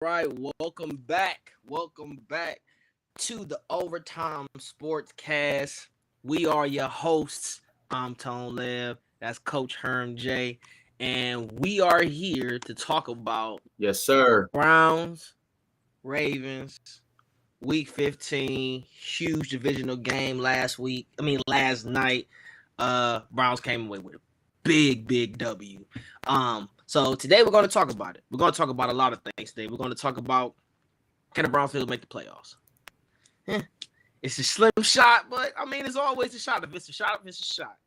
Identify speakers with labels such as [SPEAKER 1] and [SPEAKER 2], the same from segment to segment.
[SPEAKER 1] right, welcome back. Welcome back to the Overtime Sports Cast. We are your hosts. I'm Tone Lev. That's Coach Herm J. And we are here to talk about
[SPEAKER 2] Yes, sir.
[SPEAKER 1] Browns, Ravens, Week 15, huge divisional game last night. Browns came away with a big W. So today we're going to talk about it. We're going to talk about a lot of things today. We're going to talk about, can the Browns make the playoffs? It's a slim shot, but I mean, it's always a shot. If it's a shot, it's a shot.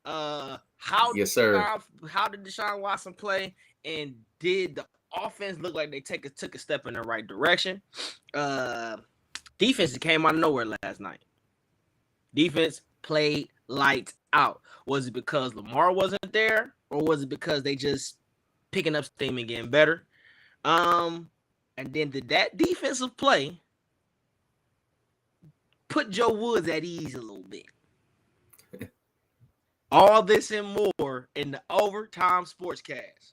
[SPEAKER 1] How
[SPEAKER 2] Yes, sir.
[SPEAKER 1] did Deshaun Watson play, and did the offense look like they took a step in the right direction? Defense came out of nowhere last night. Defense played lights out. Was it because Lamar wasn't there, or was it because they just picking up steam and getting better? And then did that defensive play put Joe Woods at ease a little bit? All this and more in the Overtime Sportscast.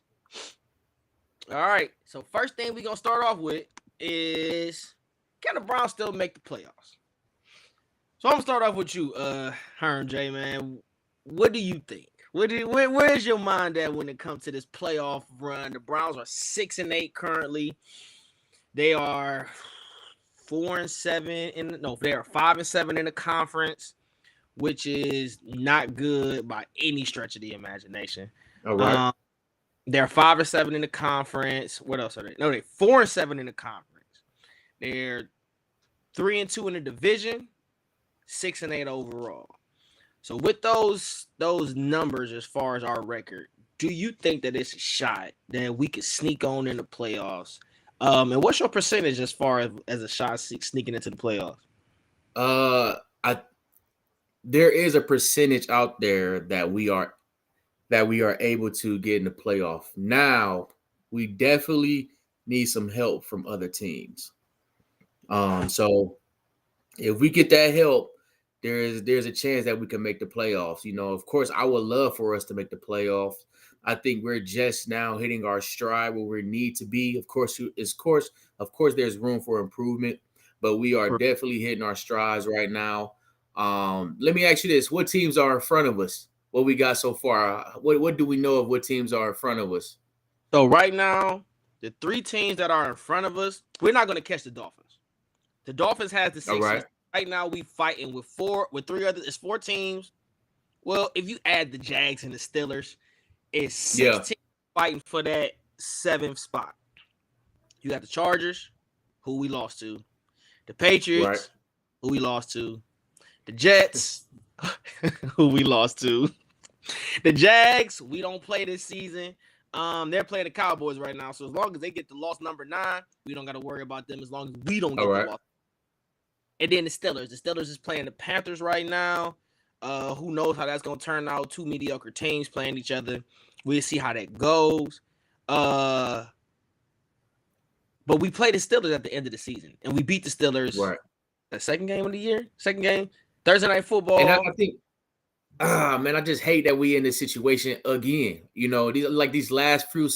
[SPEAKER 1] All right. So first thing we're gonna start off with is, can the Browns still make the playoffs? So I'm gonna start off with you, Herm J, man. What do you think? Where's your mind at when it comes to this playoff run? The Browns are 6-8 currently. They are 4-7 they are 5-7 in the conference, which is not good by any stretch of the imagination.
[SPEAKER 2] All right.
[SPEAKER 1] They're 5-7 in the conference. What else are they? No, they're 4-7 in the conference. They're 3-2 in the division, 6-8 overall. So with those numbers as far as our record, do you think that it's a shot that we could sneak on in the playoffs? And what's your percentage as far as a shot sneaking into the playoffs?
[SPEAKER 2] I there is a percentage out there that we are able to get in the playoff. Now, we definitely need some help from other teams. So if we get that help, there's a chance that we can make the playoffs. Of course, I would love for us to make the playoffs. I think we're just now hitting our stride where we need to be. Of course, there's room for improvement, but we are definitely hitting our strides right now. Let me ask you this: what teams are in front of us? What we got so far? What do we know of what teams are in front of us?
[SPEAKER 1] So right now, the three teams that are in front of us, we're not going to catch the Dolphins. The Dolphins has the
[SPEAKER 2] All
[SPEAKER 1] six
[SPEAKER 2] right.
[SPEAKER 1] seed. Right now, we fighting with three others. It's four teams. Well, if you add the Jags and the Steelers, it's six
[SPEAKER 2] Yeah.
[SPEAKER 1] teams fighting for that seventh spot. You got the Chargers, who we lost to, the
[SPEAKER 2] Right.
[SPEAKER 1] Patriots, who we lost to, the Jets, who we lost to, the Jags. We don't play this season. They're playing the Cowboys right now. So as long as they get the loss number 9, we don't got to worry about them. As long as we don't
[SPEAKER 2] All
[SPEAKER 1] get the
[SPEAKER 2] right.
[SPEAKER 1] loss. And then the Steelers. The Steelers is playing the Panthers right now. Who knows how that's gonna turn out? Two mediocre teams playing each other. We'll see how that goes. But we played the Steelers at the end of the season, and we beat the Steelers.
[SPEAKER 2] Right.
[SPEAKER 1] The second game of the year, second game, Thursday Night
[SPEAKER 2] And I
[SPEAKER 1] Football.
[SPEAKER 2] think, man, I just hate that we in this situation again. These last few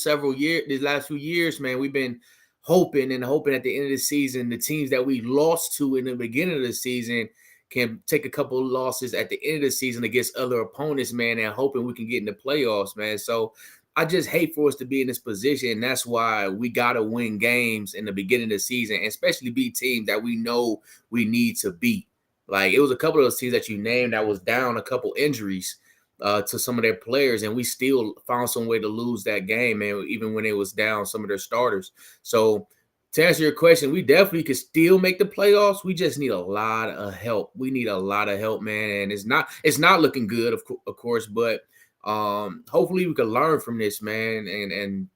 [SPEAKER 2] years, man, we've been hoping and hoping at the end of the season, the teams that we lost to in the beginning of the season can take a couple of losses at the end of the season against other opponents, man, and hoping we can get in the playoffs, man. So I just hate for us to be in this position. And that's why we got to win games in the beginning of the season, and especially beat teams that we know we need to beat. Like, it was a couple of those teams that you named that was down a couple injuries to some of their players, and we still found some way to lose that game, man, even when it was down some of their starters. So to answer your question, we definitely could still make the playoffs. We just need a lot of help. We need a lot of help, man, and it's not looking good, of course, but hopefully we can learn from this, man, and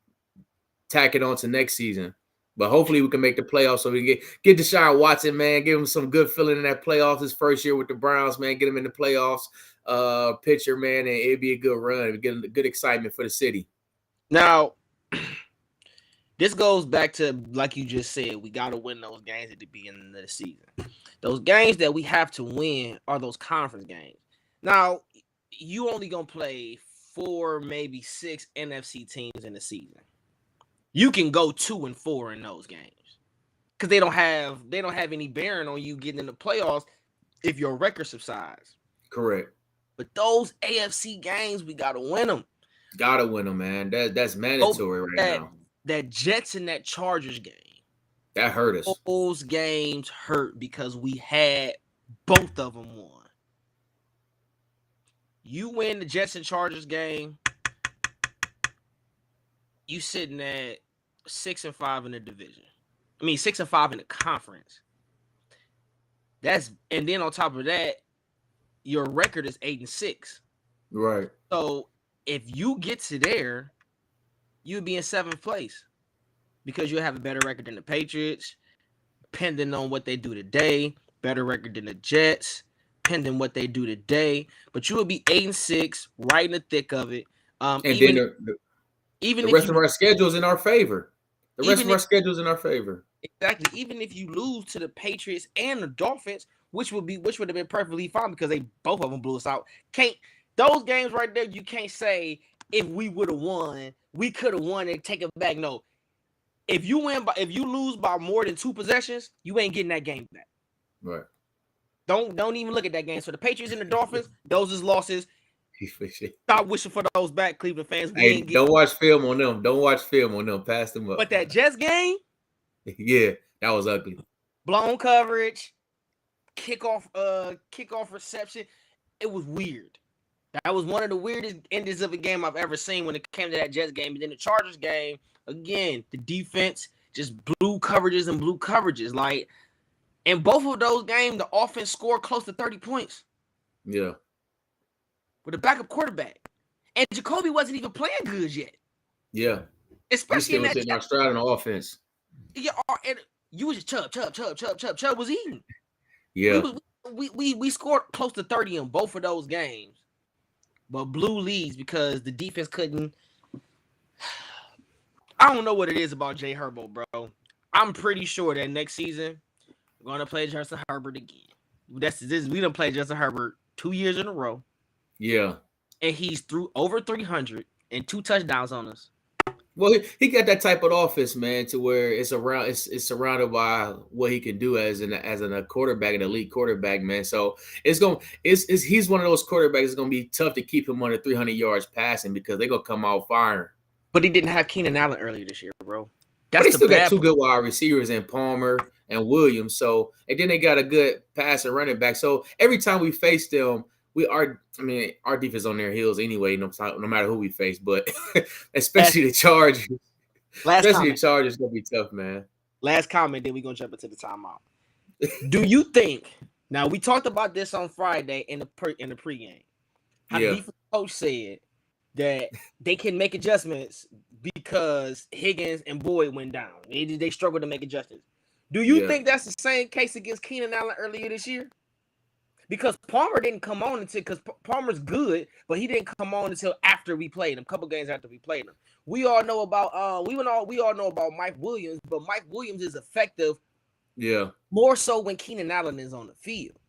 [SPEAKER 2] tack it on to next season. But hopefully we can make the playoffs so we can get Deshaun Watson, man, give him some good feeling in that playoffs his first year with the Browns, man, get him in the playoffs picture, man, and it'd be a good run. Get good excitement for the city.
[SPEAKER 1] Now, this goes back to, like you just said, we got to win those games at the beginning of the season. Those games that we have to win are those conference games. Now, you only going to play 4, maybe 6 NFC teams in the season. you can go 2-4 in those games because they don't have any bearing on you getting in the playoffs if your record subsides.
[SPEAKER 2] Correct.
[SPEAKER 1] But those AFC games, we gotta win them.
[SPEAKER 2] Gotta win them, man. That's mandatory right now.
[SPEAKER 1] That Jets and that Chargers game.
[SPEAKER 2] That hurt us.
[SPEAKER 1] Those games hurt because we had both of them won. You win the Jets and Chargers game, you sitting at 6-5 in the division. 6-5 in the conference. And then on top of that, your record is 8-6.
[SPEAKER 2] Right.
[SPEAKER 1] So if you get to there, you'd be in 7th place because you'll have a better record than the Patriots, depending on what they do today. Better record than the Jets, depending on what they do today. But you will be 8-6, right in the thick of it.
[SPEAKER 2] And then the rest of our schedule is in our favor. The rest of our schedule is in our favor.
[SPEAKER 1] Exactly. Even if you lose to the Patriots and the Dolphins, which would have been perfectly fine because both of them blew us out. Those games right there, you can't say if we would have won, we could have won and take it back. No. If you lose by more than 2 possessions, you ain't getting that game back.
[SPEAKER 2] Right.
[SPEAKER 1] Don't even look at that game. So the Patriots and the Dolphins, those is losses. Stop wishing for those back, Cleveland fans.
[SPEAKER 2] Hey, don't watch film on them. Don't watch film on them. Pass them up.
[SPEAKER 1] But that Jets game,
[SPEAKER 2] yeah, that was ugly.
[SPEAKER 1] Blown coverage, kickoff reception. It was weird. That was one of the weirdest endings of a game I've ever seen when it came to that Jets game. And then the Chargers game, again, the defense just blew coverages. Like, in both of those games, the offense scored close to 30 points.
[SPEAKER 2] Yeah.
[SPEAKER 1] With a backup quarterback. And Jacoby wasn't even playing good yet.
[SPEAKER 2] Yeah.
[SPEAKER 1] Especially in that
[SPEAKER 2] sitting our stride on offense.
[SPEAKER 1] Yeah, and you was just Chubb was eating.
[SPEAKER 2] Yeah.
[SPEAKER 1] We scored close to 30 in both of those games. But blew leads because the defense couldn't. I don't know what it is about Jay Herbo, bro. I'm pretty sure that next season we're gonna play Justin Herbert again. We done played Justin Herbert 2 years in a row.
[SPEAKER 2] Yeah.
[SPEAKER 1] And he's threw over 300 and 2 touchdowns on us.
[SPEAKER 2] Well, he got that type of offense, man, to where it's surrounded by what he can do as a quarterback, an elite quarterback, man. So he's one of those quarterbacks that's gonna be tough to keep him under 300 yards passing because they're gonna come out firing.
[SPEAKER 1] But he didn't have Keenan Allen earlier this year, bro.
[SPEAKER 2] But they still got 2 good wide receivers in Palmer and Williams. So, and then they got a good pass and running back. So every time we face them, our defense on their heels anyway, no matter who we face, but especially the Chargers. The Chargers gonna be tough, man.
[SPEAKER 1] Last comment, then we're gonna jump into the timeout. Do you think? Now we talked about this on Friday in the pregame. How the defense coach said that they can make adjustments because Higgins and Boyd went down. They struggled to make adjustments. Do you think that's the same case against Keenan Allen earlier this year? Because Palmer didn't come on because Palmer's good, but he didn't come on until after we played him, a couple games after we played him. We all know about we all know about Mike Williams, but Mike Williams is effective, more so when Keenan Allen is on the field.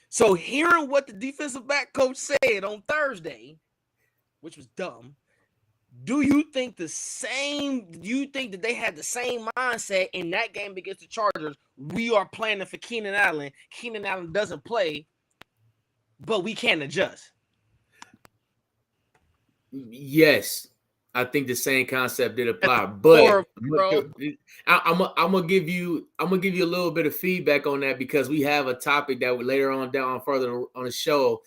[SPEAKER 1] So hearing what the defensive back coach said on Thursday, which was dumb, do you think that they had the same mindset in that game against the Chargers? We are planning for Keenan Allen. Keenan Allen doesn't play, but we can adjust.
[SPEAKER 2] Yes, I think the same concept did apply. But I'm gonna give you a little bit of feedback on that because we have a topic that later on down further on the show.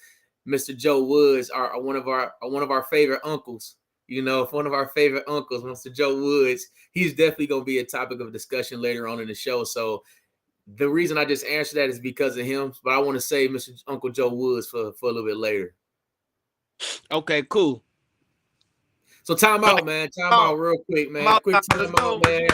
[SPEAKER 2] Mr. Joe Woods, one of our favorite uncles. You know, one of our favorite uncles, Mr. Joe Woods, he's definitely going to be a topic of discussion later on in the show. So the reason I just answered that is because of him. But I want to save Mr. Uncle Joe Woods for a little bit later.
[SPEAKER 1] Okay, cool.
[SPEAKER 2] So time out, man. Time out real quick, man. Quick time out, man.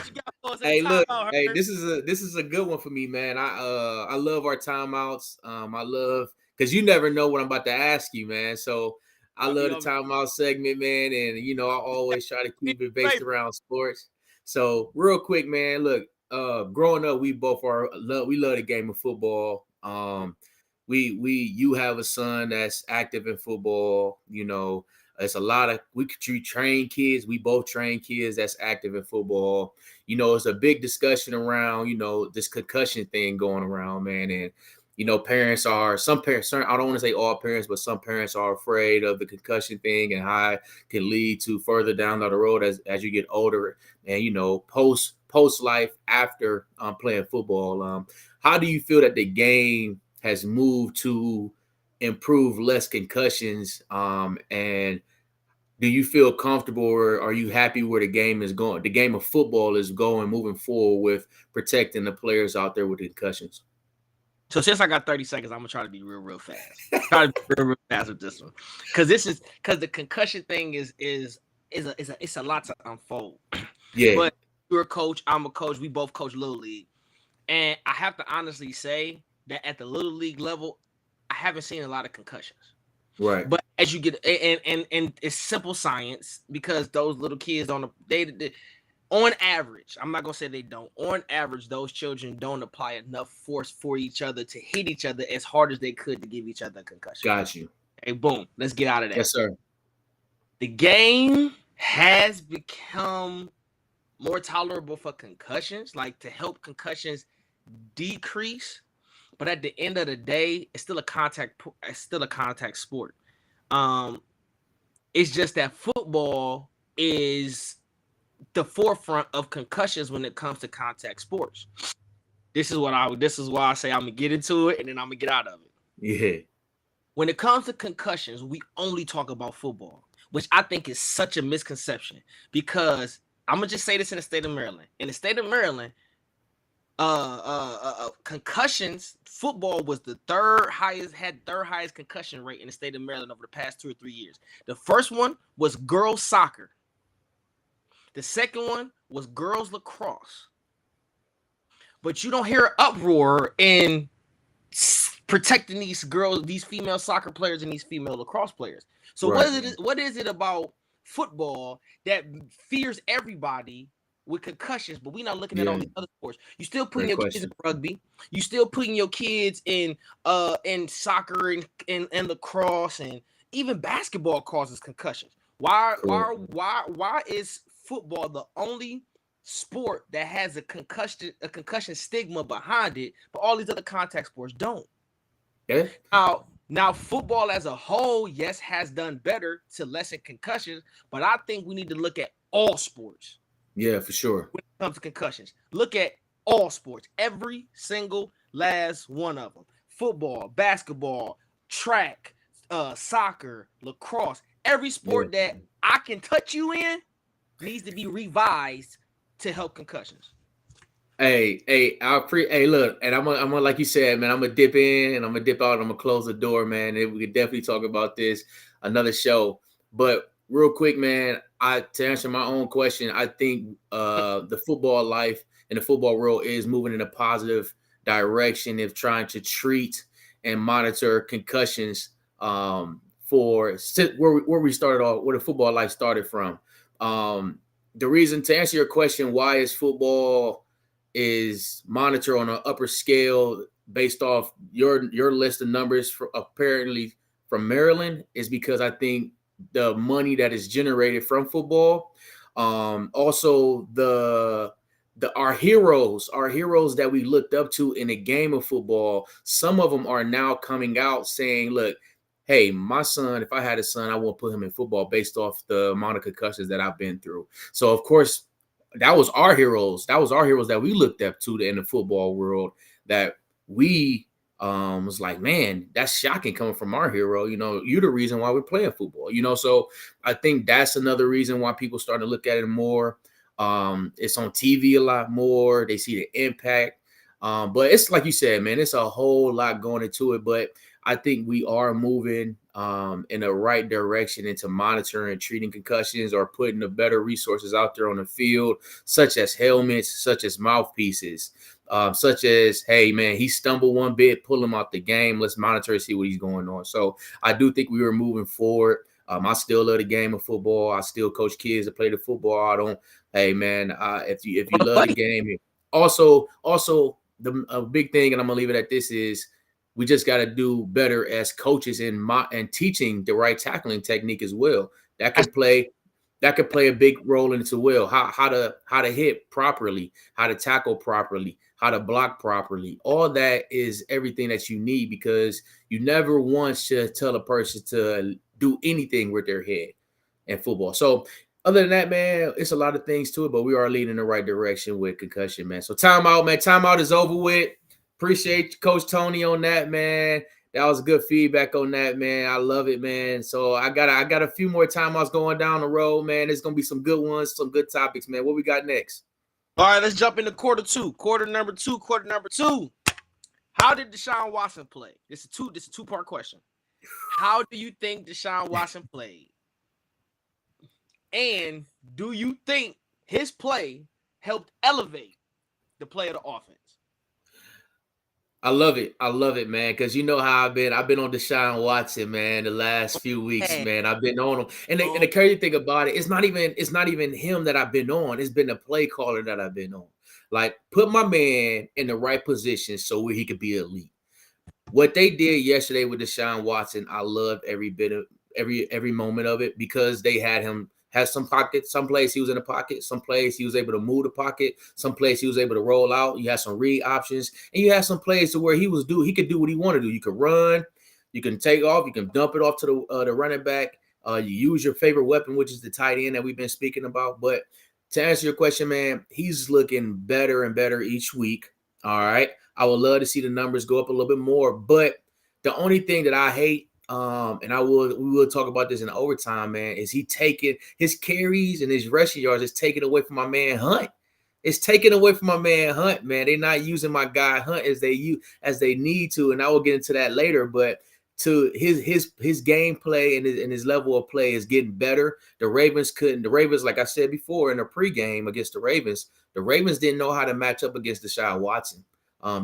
[SPEAKER 2] Hey, look, this is a good one for me, man. I love our timeouts. I love because you never know what I'm about to ask you, man. So I love the timeout segment, man, and I always try to keep it based around sports. So real quick, man, look, growing up, we both love the game of football. You have a son that's active in football, It's a lot of we train kids. We both train kids that's active in football. It's a big discussion around this concussion thing going around, man. And some parents. I don't want to say all parents, but some parents are afraid of the concussion thing and how it can lead to further down the road as you get older and post life after playing football. How do you feel that the game has moved to improve less concussions? And do you feel comfortable or are you happy where the game is going? The game of football is going moving forward with protecting the players out there with concussions.
[SPEAKER 1] So since I got 30 seconds, I'm gonna try to be real fast. Try to be real fast with this one, because the concussion thing is a lot to unfold.
[SPEAKER 2] Yeah.
[SPEAKER 1] But you're a coach, I'm a coach. We both coach Little League, and I have to honestly say that at the Little League level, I haven't seen a lot of concussions.
[SPEAKER 2] Right.
[SPEAKER 1] But as you get and it's simple science, because those little kids they on average, I'm not gonna say they don't. On average, those children don't apply enough force for each other to hit each other as hard as they could to give each other a concussion.
[SPEAKER 2] Got you.
[SPEAKER 1] Hey, boom. Let's get out of that.
[SPEAKER 2] Yes, sir.
[SPEAKER 1] The game has become more tolerable for concussions, like to help concussions decrease. But at the end of the day, it's still a contact sport. It's just that football is the forefront of concussions when it comes to contact sports. This is why I say I'm gonna get into it and then I'm gonna get out of it.
[SPEAKER 2] Yeah.
[SPEAKER 1] When it comes to concussions, we only talk about football, which I think is such a misconception, because I'm gonna just say this in the state of Maryland. In the state of Maryland, concussions, football was the third highest concussion rate in the state of Maryland over the past 2 or 3 years. The first one was girls soccer. The second one was girls lacrosse. But you don't hear an uproar in protecting these female soccer players and these female lacrosse players. So right. What is it about football that fears everybody with concussions, but we're not looking at all these other sports? You still putting your kids in rugby. You still putting your kids in soccer and lacrosse, and even basketball causes concussions. Why is football the only sport that has a concussion stigma behind it, but all these other contact sports don't?
[SPEAKER 2] Yeah.
[SPEAKER 1] Now football as a whole, yes, has done better to lessen concussions, but I think we need to look at all sports.
[SPEAKER 2] Yeah, for sure.
[SPEAKER 1] When it comes to concussions, look at all sports, every single last one of them: football, basketball, track, soccer, lacrosse. Every sport that I can touch you in needs to be revised to help concussions.
[SPEAKER 2] Hey, look, and I'm gonna, like you said, man, I'm gonna dip in and I'm gonna dip out. And I'm gonna close the door, man. And we could definitely talk about this another show. But real quick, man, to answer my own question, I think the football life and the football world is moving in a positive direction of trying to treat and monitor concussions for where we started off, where the football life started from. The reason, to answer your question, why is football is monitored on an upper scale based off your list of numbers apparently from Maryland, is because I think the money that is generated from football, also our heroes that we looked up to in the game of football, some of them are now coming out saying, look, hey, my son, if I had a son, I won't put him in football based off the amount of concussions that I've been through. So, of course, that was our heroes. That was our heroes that we looked up to in the football world, that we was like, man, that's shocking coming from our hero. You're the reason why we're playing football. So I think that's another reason why people start to look at it more. It's on TV a lot more. They see the impact. But it's like you said, man, it's a whole lot going into it. But I think we are moving in the right direction into monitoring and treating concussions, or putting the better resources out there on the field, such as helmets, such as mouthpieces, such as, hey, man, he stumbled one bit, pull him out the game. Let's monitor and see what he's going on. So I do think we were moving forward. I still love the game of football. I still coach kids to play the football. Hey, man, if you love the game. Also, a big thing, and I'm going to leave it at this, is we just got to do better as coaches in teaching the right tackling technique as well. That could play a big role into will. How to hit properly, how to tackle properly, how to block properly. All that is everything that you need, because you never want to tell a person to do anything with their head in football. So other than that, man, it's a lot of things to it, but we are leading in the right direction with concussion, man. So timeout, man. Timeout is over with. Appreciate Coach Tony on that, man. That was good feedback on that, man. I love it, man. So I got a few more timeouts going down the road, man. There's gonna be some good ones, some good topics, man. What we got next?
[SPEAKER 1] All right, let's jump into quarter two. Quarter number two. How did Deshaun Watson play? This is a two-part question. How do you think Deshaun Watson played? And do you think his play helped elevate the play of the offense?
[SPEAKER 2] I love it, man. Because you know how I've been on Deshaun Watson, man. The last few weeks, man, I've been on him. And the crazy thing about it, it's not even him that I've been on. It's been the play caller that I've been on. Like, put my man in the right position so he could be elite. What they did yesterday with Deshaun Watson, I loved every bit of every moment of it, because they had some pockets. Some plays he was in the pocket. Some plays he was able to move the pocket. Some plays he was able to roll out. You had some read options, and you had some plays to where he could do what he wanted to do. You could run, you can take off, you can dump it off to the running back. You use your favorite weapon, which is the tight end that we've been speaking about. But to answer your question, man, he's looking better and better each week. All right. I would love to see the numbers go up a little bit more. But the only thing that I hate, and we will talk about this in overtime, man, is he taking his carries and his rushing yards is taken away from my man Hunt. It's taken away from my man Hunt, man. They're not using my guy Hunt as they need to, and I will get into that later. But to his gameplay and his level of play is getting better. The Ravens, like I said before in the pregame against the Ravens didn't know how to match up against Deshaun Watson.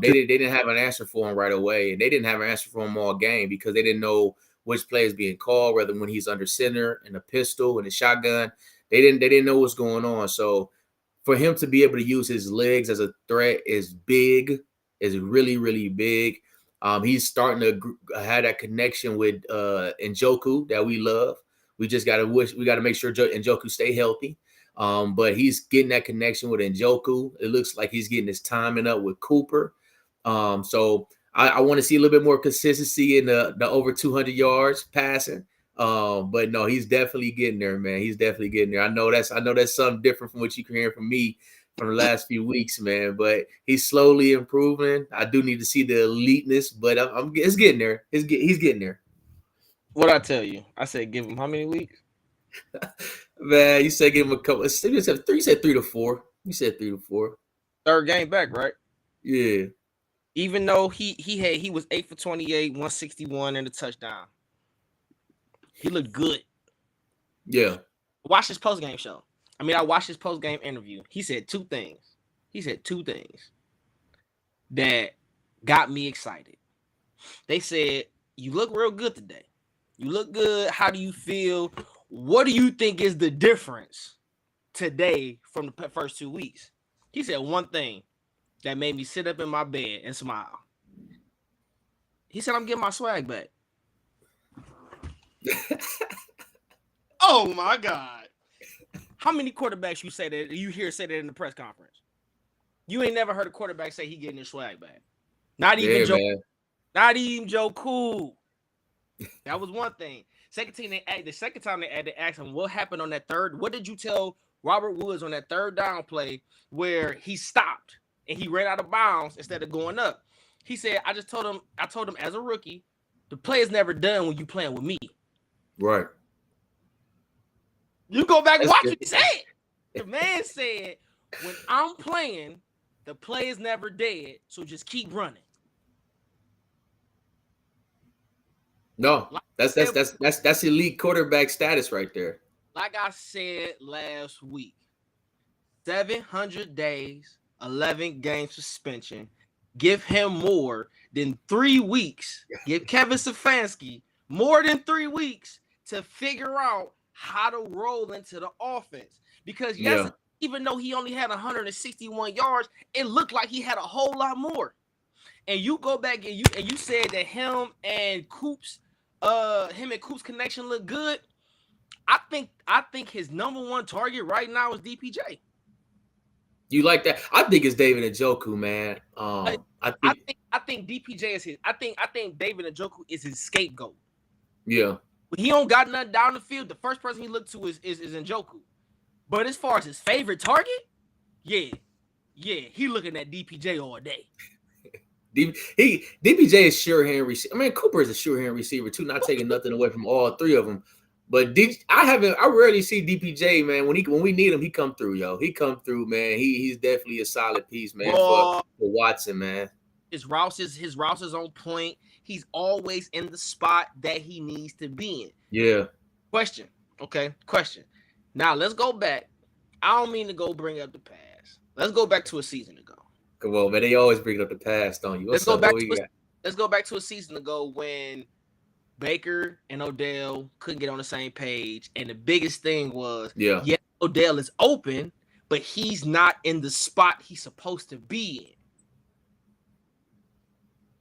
[SPEAKER 2] They didn't have an answer for him right away, and they didn't have an answer for him all game, because they didn't know which play is being called, whether when he's under center in a pistol and a shotgun. They didn't know what's going on. So for him to be able to use his legs as a threat is really, really big. He's starting to have that connection with Njoku that we love. We just got to make sure Njoku stay healthy. But he's getting that connection with Njoku. It looks like he's getting his timing up with Cooper. So I want to see a little bit more consistency in the over 200 yards passing. But no, he's definitely getting there, man. He's definitely getting there. I know that's something different from what you can hear from me from the last few weeks, man. But he's slowly improving. I do need to see the eliteness, but it's getting there. He's getting there.
[SPEAKER 1] What I tell you? I said give him how many weeks?
[SPEAKER 2] Man, you said give him a couple. You said 3 to 4. You said 3 to 4.
[SPEAKER 1] Third game back, right?
[SPEAKER 2] Yeah.
[SPEAKER 1] Even though he was 8 for 28, 161 and a touchdown. He looked good.
[SPEAKER 2] Yeah.
[SPEAKER 1] Watch his post-game show. I watched his post-game interview. He said two things that got me excited. They said, you look real good today. You look good. How do you feel? What do you think is the difference today from the first 2 weeks? He said one thing that made me sit up in my bed and smile. He said, I'm getting my swag back. Oh my God. How many quarterbacks you hear say that in the press conference? You ain't never heard a quarterback say he getting his swag back. Not even Joe Cool. That was one thing. The second time they asked him what happened on that third. What did you tell Robert Woods on that third down play where he stopped and he ran out of bounds instead of going up? He said, I told him as a rookie, the play is never done when you playing with me.
[SPEAKER 2] Right.
[SPEAKER 1] You go back and watch what he said. The man said, when I'm playing, the play is never dead, so just keep running.
[SPEAKER 2] No, that's elite quarterback status right there.
[SPEAKER 1] Like I said last week, 700 days, 11 game suspension. Give him more than 3 weeks. Give Kevin Stefanski more than 3 weeks to figure out how to roll into the offense. Because even though he only had 161 yards, it looked like he had a whole lot more. And you go back and you said that him and Coop's connection looked good. I think his number one target right now is DPJ.
[SPEAKER 2] You like that? I think it's David Njoku, man.
[SPEAKER 1] I think DPJ is his. I think David Njoku is his scapegoat.
[SPEAKER 2] Yeah.
[SPEAKER 1] When he don't got nothing down the field, the first person he looked to is Njoku. But as far as his favorite target, yeah, he looking at DPJ all day.
[SPEAKER 2] DPJ is sure hand receiver. I mean, Cooper is a sure hand receiver too. Not taking nothing away from all three of them. But I rarely see DPJ, man. When we need him, he come through, yo. He come through, man. He's definitely a solid piece, man, for Watson, man.
[SPEAKER 1] His routes is on point. He's always in the spot that he needs to be in.
[SPEAKER 2] Yeah.
[SPEAKER 1] Question. Now let's go back. I don't mean to go bring up the past. Let's go back to a season ago.
[SPEAKER 2] Come on, man. They always bring up the past, don't you?
[SPEAKER 1] Let's go back to a season ago when Baker and Odell couldn't get on the same page, and the biggest thing was, Odell is open, but he's not in the spot he's supposed to be in.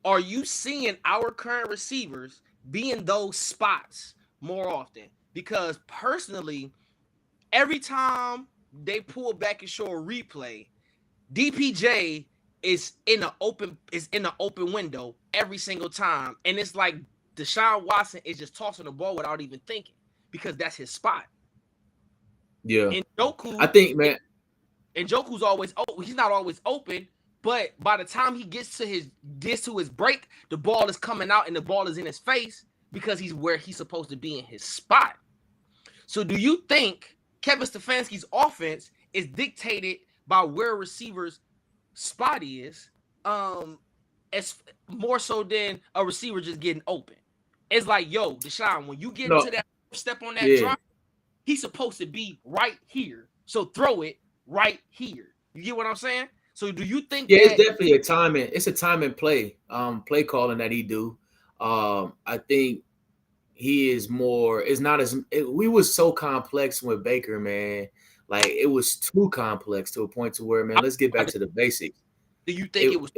[SPEAKER 1] Are you seeing our current receivers be in those spots more often? Because personally, every time they pull back and show a replay, DPJ is in an open window every single time, and it's like Deshaun Watson is just tossing the ball without even thinking because that's his spot.
[SPEAKER 2] Yeah,
[SPEAKER 1] and Njoku,
[SPEAKER 2] I think, man,
[SPEAKER 1] Njoku's always open. He's not always open, but by the time he gets to his break, the ball is coming out and the ball is in his face because he's where he's supposed to be in his spot. So, do you think Kevin Stefanski's offense is dictated by where receiver's spot is, as more so than a receiver just getting open? It's like, yo, Deshaun, when you get into that step on that drop, he's supposed to be right here. So throw it right here. You get what I'm saying? So do you think
[SPEAKER 2] it's definitely a timing. It's a time and play calling that he do. I think he is more, it's not as we was so complex with Baker, man. Like it was too complex to a point to where, man, let's get back to the basics.
[SPEAKER 1] Do you think it was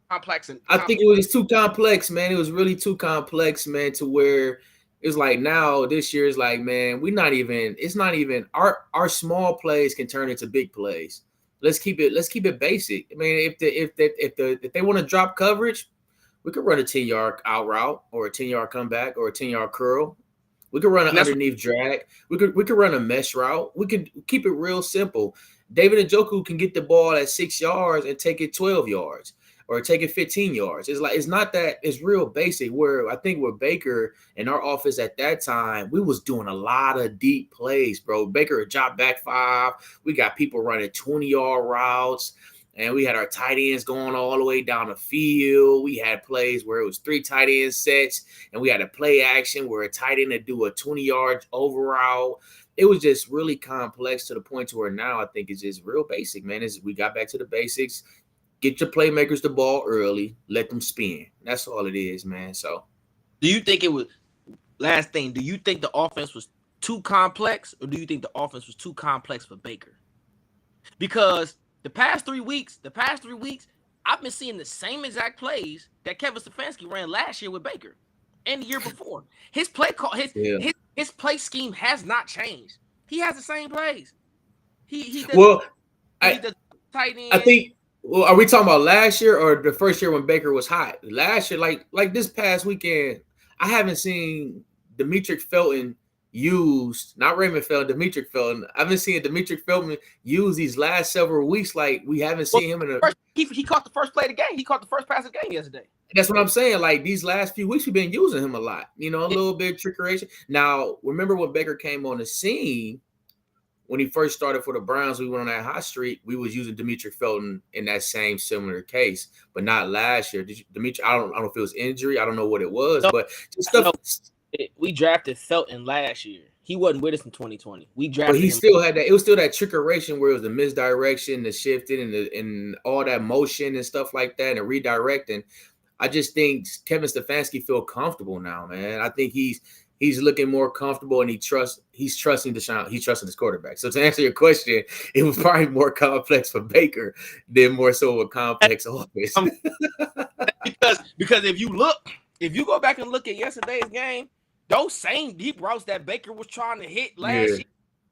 [SPEAKER 1] complex?
[SPEAKER 2] I think it was too complex, man. It was really too complex, man, to where it's like now this year is like, man, it's not even our small plays can turn into big plays. Let's keep it basic. I mean, if they want to drop coverage, we could run a 10-yard out route or a 10-yard comeback or a 10-yard curl. We could run an underneath drag. We could run a mesh route. We could keep it real simple. David Njoku can get the ball at 6 yards and take it 12 yards or take it 15 yards. It's not that, it's real basic. Where I think with Baker and our offense at that time, we was doing a lot of deep plays, bro. Baker would drop back 5. We got people running 20-yard routes. And we had our tight ends going all the way down the field. We had plays where it was 3 tight end sets, and we had a play action where a tight end would do a 20-yard over route. It was just really complex to the point to where now I think it's just real basic, man. We got back to the basics. Get your playmakers the ball early. Let them spin. That's all it is, man. So,
[SPEAKER 1] do you think it was, last thing, do you think the offense was too complex, or do you think the offense was too complex for Baker? Because the past 3 weeks, I've been seeing the same exact plays that Kevin Stefanski ran last year with Baker and the year before. His play call, his play scheme has not changed. He has the same plays. He does, tight end.
[SPEAKER 2] I think. Well, are we talking about last year or the first year when Baker was hot? Last year, like this past weekend, I haven't seen Demetric Felton used, not Raymond Felton, Demetric Felton. I've been seeing Demetric Felton use these last several weeks. Like we haven't seen him in a.
[SPEAKER 1] He caught the first play of the game. He caught the first pass of the game yesterday.
[SPEAKER 2] That's what I'm saying. Like these last few weeks, we've been using him a lot. You know, a little bit of trickery. Now, remember when Baker came on the scene? When he first started for the Browns, we went on that hot streak. We was using Demetric Felton in that same similar case, but not last year. Dimitri, I don't know if it was injury. I don't know what it was, but just stuff.
[SPEAKER 1] We drafted Felton last year. He wasn't with us in 2020. We drafted.
[SPEAKER 2] But he still had that. It was still that trickeration where it was the misdirection, the shifting, and all that motion and stuff like that, and redirecting. I just think Kevin Stefanski feel comfortable now, man. I think he's looking more comfortable, and he's trusting Deshaun. He's trusting his quarterback. So to answer your question, it was probably more complex for Baker than more so a complex offense.
[SPEAKER 1] Because if you go back and look at yesterday's game, those same deep routes that Baker was trying to hit last
[SPEAKER 2] Yeah.
[SPEAKER 1] year,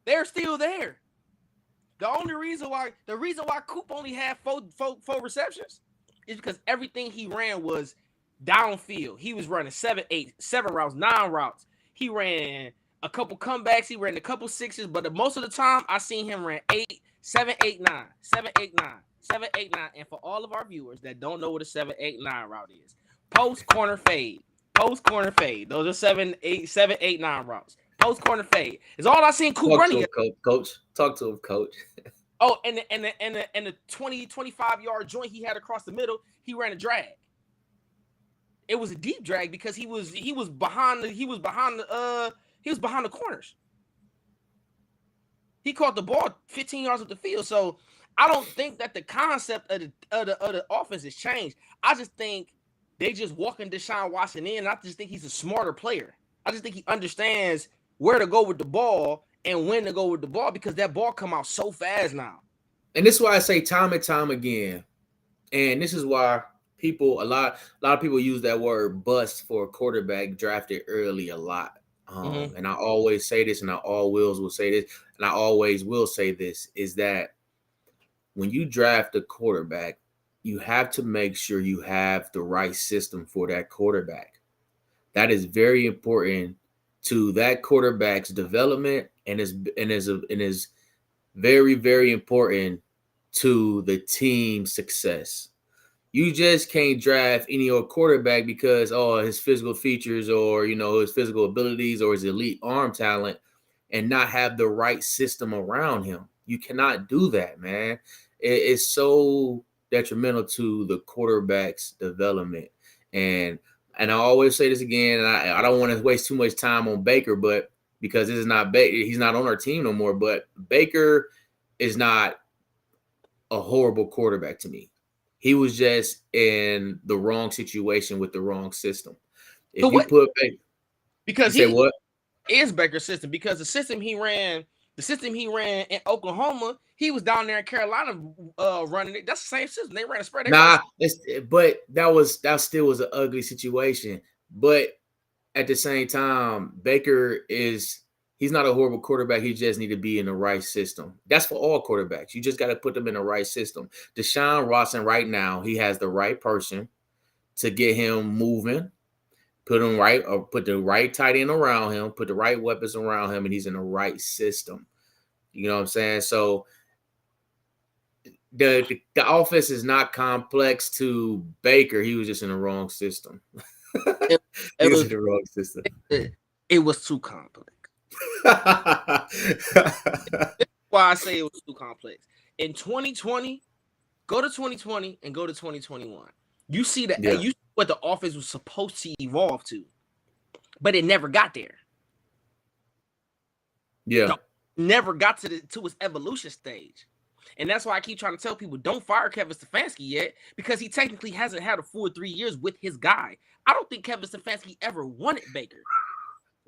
[SPEAKER 1] they're still there. The reason why Coop only had four receptions is because everything he ran was downfield. He was running 7 routes, 9 routes. He ran a couple comebacks. He ran a couple sixes, but most of the time I seen him ran 8, 7, 8, 9, 7, 8, 9, 7, 8, 9. And for all of our viewers that don't know what a 7, 8, 9 route is, post corner fade, post corner fade. Those are 7, 8, 7, 8, 9 routes. Post corner fade is all I seen Coop
[SPEAKER 2] Talk to
[SPEAKER 1] running.
[SPEAKER 2] him, coach. Talk to him, coach.
[SPEAKER 1] Oh, and the 20, 25-yard joint he had across the middle, he ran a drag. It was a deep drag because he was behind the corners. He caught the ball 15 yards up the field. So I don't think that the concept of the offense has changed. I just think they just walking Deshaun Watson in. And I just think he's a smarter player. I just think he understands where to go with the ball and when to go with the ball because that ball come out so fast now.
[SPEAKER 2] And this is why I say time and time again, and this is why a lot of people use that word bust for a quarterback drafted early a lot. And I always say this, and I always will say this, and I always will say this, is that when you draft a quarterback, you have to make sure you have the right system for that quarterback. That is very important to that quarterback's development and is very, very important to the team's success. You just can't draft any old quarterback because his physical features or his physical abilities or his elite arm talent and not have the right system around him. You cannot do that, man. It's so detrimental to the quarterback's development. And I always say this again, and I don't want to waste too much time on Baker, but because this is not Baker, he's not on our team no more. But Baker is not a horrible quarterback to me. He was just in the wrong situation with the wrong system. If
[SPEAKER 1] so
[SPEAKER 2] you put Baker,
[SPEAKER 1] because
[SPEAKER 2] you say what
[SPEAKER 1] is Baker's system? Because the system he ran in Oklahoma, he was down there in Carolina running it. That's the same system. They ran a spread.
[SPEAKER 2] But that still was an ugly situation. But at the same time, he's not a horrible quarterback. He just need to be in the right system. That's for all quarterbacks. You just got to put them in the right system. Deshaun Watson right now, he has the right person to get him moving, put the right tight end around him, put the right weapons around him, and he's in the right system. You know what I'm saying? So the offense is not complex to Baker. He was just in the wrong system.
[SPEAKER 1] It was
[SPEAKER 2] in the wrong system.
[SPEAKER 1] It was too complex. That's why I say it was too complex. In 2020, go to 2020 and go to 2021. You see you see what the offense was supposed to evolve to, but it never got there.
[SPEAKER 2] Yeah,
[SPEAKER 1] never got to its evolution stage. And that's why I keep trying to tell people don't fire Kevin Stefanski yet because he technically hasn't had a full 3 years with his guy. I don't think Kevin Stefanski ever wanted Baker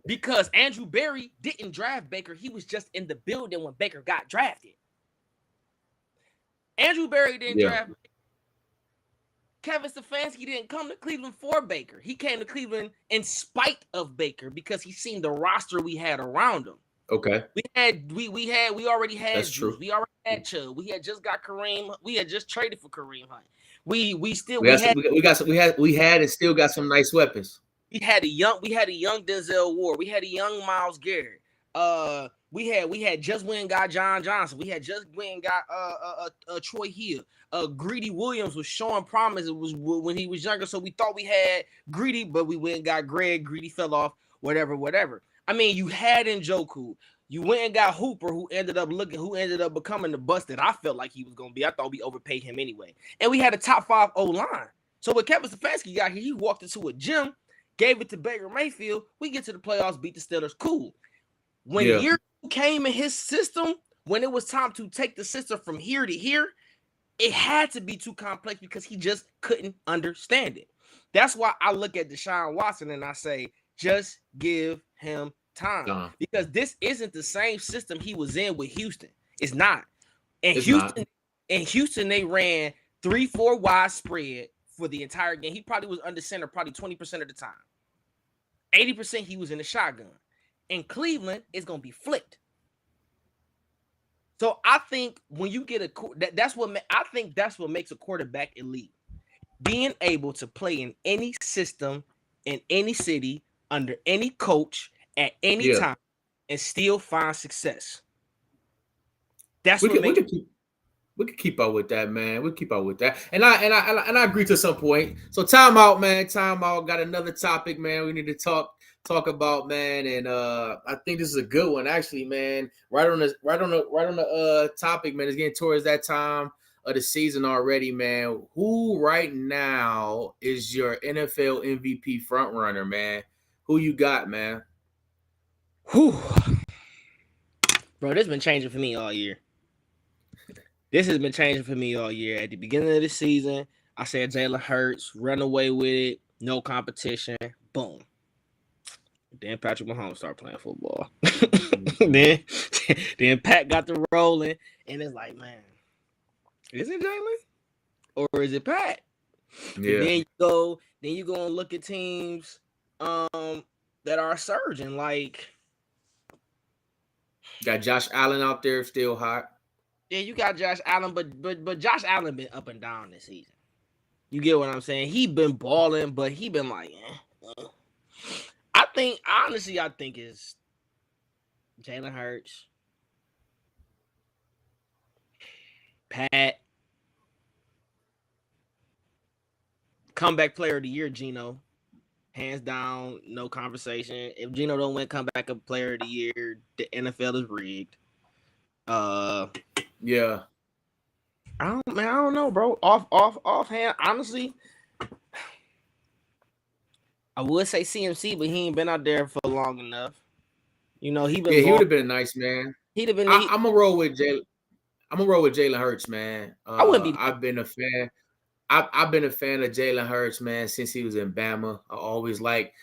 [SPEAKER 1] because Andrew Berry didn't draft Baker. He was just in the building when Baker got drafted. Andrew Berry didn't draft Baker. Kevin Stefanski didn't come to Cleveland for Baker. He came to Cleveland in spite of Baker because he seen the roster we had around him.
[SPEAKER 2] Okay.
[SPEAKER 1] We already had
[SPEAKER 2] That's
[SPEAKER 1] Juice.
[SPEAKER 2] true.
[SPEAKER 1] We already had Chubb. We had just got Kareem. We had just traded for Kareem Hunt. We
[SPEAKER 2] had and still got some nice weapons.
[SPEAKER 1] We had a young Denzel Ward. We had a young Myles Garrett. We had just went and got John Johnson. We had just went and got Troy Hill. Greedy Williams was showing promise. It was when he was younger, so we thought we had Greedy, but we went and got Greg. Greedy fell off. Whatever. I mean, you had Njoku. You went and got Hooper, who ended up becoming the bust that I felt like he was going to be. I thought we overpaid him anyway. And we had a top 5 O-line. So when Kevin Stefanski got here, he walked into a gym, gave it to Baker Mayfield. We get to the playoffs, beat the Steelers. Cool. When year 2 came in his system, when it was time to take the system from here to here, it had to be too complex because he just couldn't understand it. That's why I look at Deshaun Watson and I say, just give him time because this isn't the same system he was in with Houston. It's not. In Houston, they ran 3-4 wide spread for the entire game. He probably was under center probably 20% of the time. 80% he was in the shotgun. In Cleveland, it's gonna be flipped. So I think when you get that's what makes a quarterback elite. Being able to play in any system, in any city, under any coach, at any
[SPEAKER 2] Yeah.
[SPEAKER 1] time, and still find success. That's
[SPEAKER 2] We
[SPEAKER 1] what
[SPEAKER 2] could we
[SPEAKER 1] makes.
[SPEAKER 2] could keep we could keep up with that, man. We keep up with that. And I agree to some point. So time out, man. Time out. Got another topic, man. We need to talk about, man. And I think this is a good one, actually, man. Right on the topic, man. It's getting towards that time of the season already, man. Who right now is your NFL MVP front runner, man? Who you got, man?
[SPEAKER 1] Whew. Bro, this has been changing for me all year. This has been changing for me all year. At the beginning of the season, I said Jalen Hurts, run away with it, no competition. Boom. Then Patrick Mahomes started playing football. then Pat got the rolling, and it's like, man, is it Jalen or is it Pat?
[SPEAKER 2] Yeah.
[SPEAKER 1] Then you go and look at teams that are surging. Like,
[SPEAKER 2] got Josh Allen out there still hot.
[SPEAKER 1] yeah, you got Josh Allen, but Josh Allen been up and down this season. You get what I'm saying? He been balling, but he been like, I think it's Jalen Hurts, Pat, comeback player of the year, Geno, hands down, no conversation. If Geno don't win comeback player of the year, the NFL is rigged.
[SPEAKER 2] Yeah.
[SPEAKER 1] I don't know, bro. Offhand, honestly, I would say CMC, but he ain't been out there for long enough. You know, he
[SPEAKER 2] would have been nice, man.
[SPEAKER 1] He'd have been.
[SPEAKER 2] I'm gonna roll with Jalen. I'm gonna roll with Jalen Hurts, man.
[SPEAKER 1] I wouldn't be.
[SPEAKER 2] I've been a fan. I've been a fan of Jalen Hurts, man, since he was in Bama. I always liked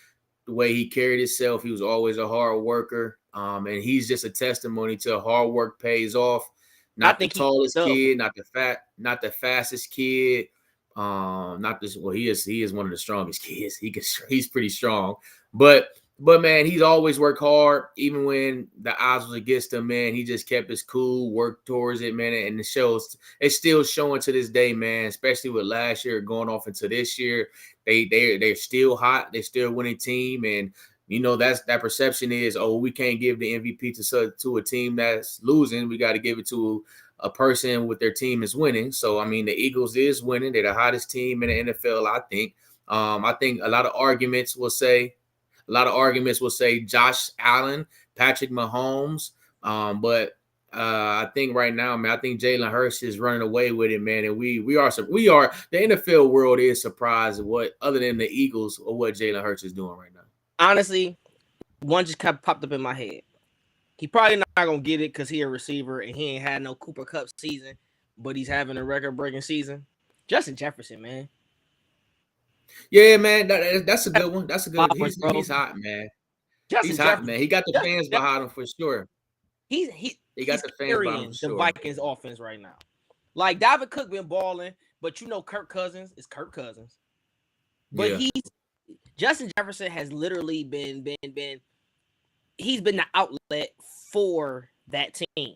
[SPEAKER 2] the way he carried himself. He was always a hard worker, and he's just a testimony to hard work pays off. Not the tallest kid, not the fastest kid. Not this. Well, he is one of the strongest kids. He's pretty strong, but man, he's always worked hard, even when the odds was against him. Man, he just kept his cool, worked towards it, man, and it shows. It's still showing to this day, man. Especially with last year going off into this year, they're still hot. They're still a winning team, and you know that perception is, oh, we can't give the MVP to a team that's losing. We got to give it to a person with their team is winning. So I mean, the Eagles is winning. They're the hottest team in the NFL, I think. I think a lot of arguments will say Josh Allen, Patrick Mahomes. But I think right now, man, I think Jalen Hurts is running away with it, man. And we are the NFL world is surprised at what, other than the Eagles, or what Jalen Hurts is doing right now.
[SPEAKER 1] Honestly, one just kind of popped up in my head. He probably not gonna get it because he a receiver and he ain't had no Cooper Cup season, but he's having a record-breaking season. Justin Jefferson, man.
[SPEAKER 2] Yeah, man, that's a good one. That's a good one. He's hot, man. He's hot, man. He got the fans behind him for sure.
[SPEAKER 1] He got the fans behind him for sure. The Vikings offense right now. Like, Dalvin Cook been balling, but you know Kirk Cousins is Kirk Cousins. But Justin Jefferson has literally been he's been the outlet for that team.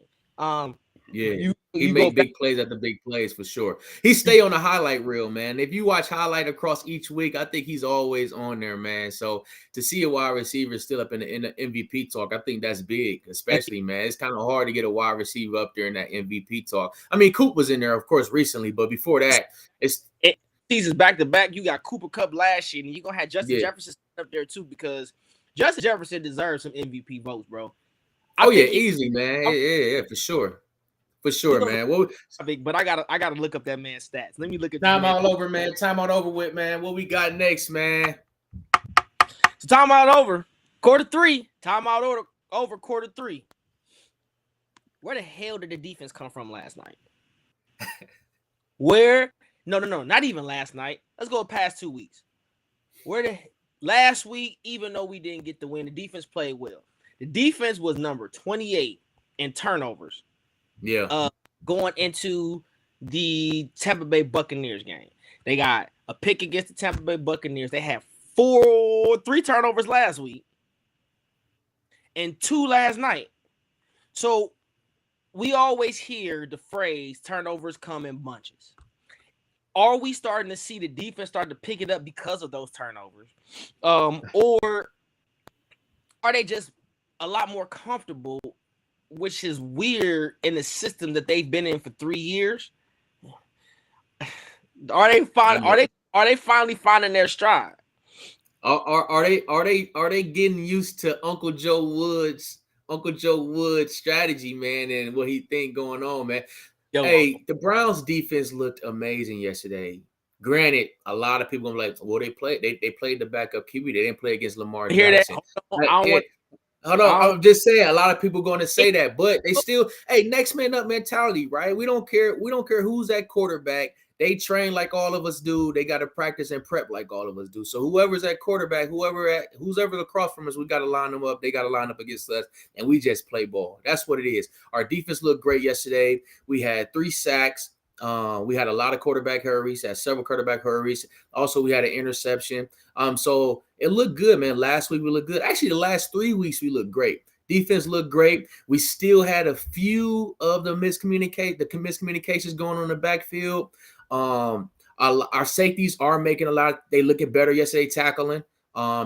[SPEAKER 2] He make big plays at the big plays for sure. He stay on the highlight reel, man. If you watch highlight across each week, I think he's always on there, man. So to see a wide receiver still up in the MVP talk, I think that's big, especially, man. It's kind of hard to get a wide receiver up there in that MVP talk. I mean, Coop was in there, of course, recently, but before that,
[SPEAKER 1] seasons back to back. You got Cooper Cup last year, and you're gonna have Justin Jefferson up there too, because Justin Jefferson deserves some MVP votes, bro.
[SPEAKER 2] Easy, man. Yeah, for sure. For sure, man.
[SPEAKER 1] But I gotta look up that man's stats. Let me look at
[SPEAKER 2] time all over, man. Time out over with, man. What we got next, man?
[SPEAKER 1] So time out over. Quarter 3. Time out over quarter 3. Where the hell did the defense come from last night? Where? No, not even last night. Let's go past 2 weeks. Last week, even though we didn't get the win, the defense played well. The defense was number 28 in turnovers.
[SPEAKER 2] Yeah.
[SPEAKER 1] Going into the Tampa Bay Buccaneers game. They got a pick against the Tampa Bay Buccaneers. They had 3 turnovers last week and 2 last night. So we always hear the phrase turnovers come in bunches. Are we starting to see the defense start to pick it up because of those turnovers? Or are they just a lot more comfortable, which is weird in the system that they've been in for 3 years? Are they finally finding their stride?
[SPEAKER 2] Are they getting used to Uncle Joe Wood's strategy, man, and what he think going on, man?
[SPEAKER 1] Yo,
[SPEAKER 2] Hey, the Browns defense looked amazing yesterday. Granted, a lot of people gonna be like, well, they played the backup QB. They didn't play against Lamar
[SPEAKER 1] hear that?
[SPEAKER 2] Jackson.
[SPEAKER 1] I don't want.
[SPEAKER 2] Hold on, I'm just saying a lot of people going to say that, but they still, hey, next man up mentality, right? We don't care who's at quarterback. They train like all of us do. They got to practice and prep like all of us do. So whoever's at quarterback, who's ever across from us, we got to line them up. They got to line up against us, and we just play ball. That's what it is. Our defense looked great yesterday. We had 3 sacks. We had a lot of quarterback hurries, had several quarterback hurries. Also, we had an interception. So it looked good, man. Last week we looked good. Actually, the last 3 weeks we looked great. Defense looked great. We still had a few of the miscommunications going on in the backfield. Our safeties are making a lot. They looking better yesterday tackling.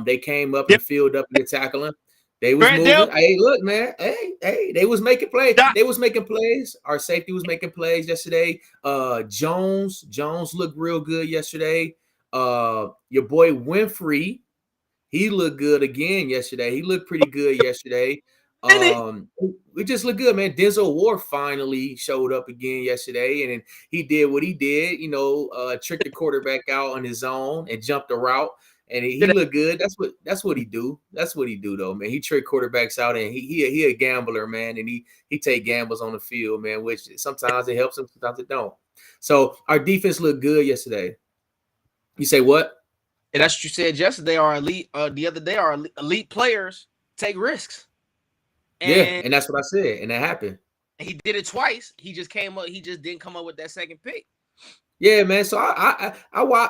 [SPEAKER 2] They came up and filled up the tackling. They was moving. Hey, look, man. Hey, they was making plays. They was making plays. Our safety was making plays yesterday. Jones looked real good yesterday. Your boy Winfrey, he looked good again yesterday. He looked pretty good yesterday. We just look good, man. Denzel Ward finally showed up again yesterday, and he did what he did. Tricked the quarterback out on his own and jumped the route, and he looked good. That's what he do. That's what he do, though, man. He tricked quarterbacks out, and he a gambler, man, and he take gambles on the field, man. Which sometimes it helps him, sometimes it don't. So our defense looked good yesterday. You say what?
[SPEAKER 1] And that's what you said yesterday. Our elite, the other day, our elite players take risks.
[SPEAKER 2] And that's what I said, and that happened.
[SPEAKER 1] He did it twice. He just didn't come up with that second pick.
[SPEAKER 2] Yeah, man. So I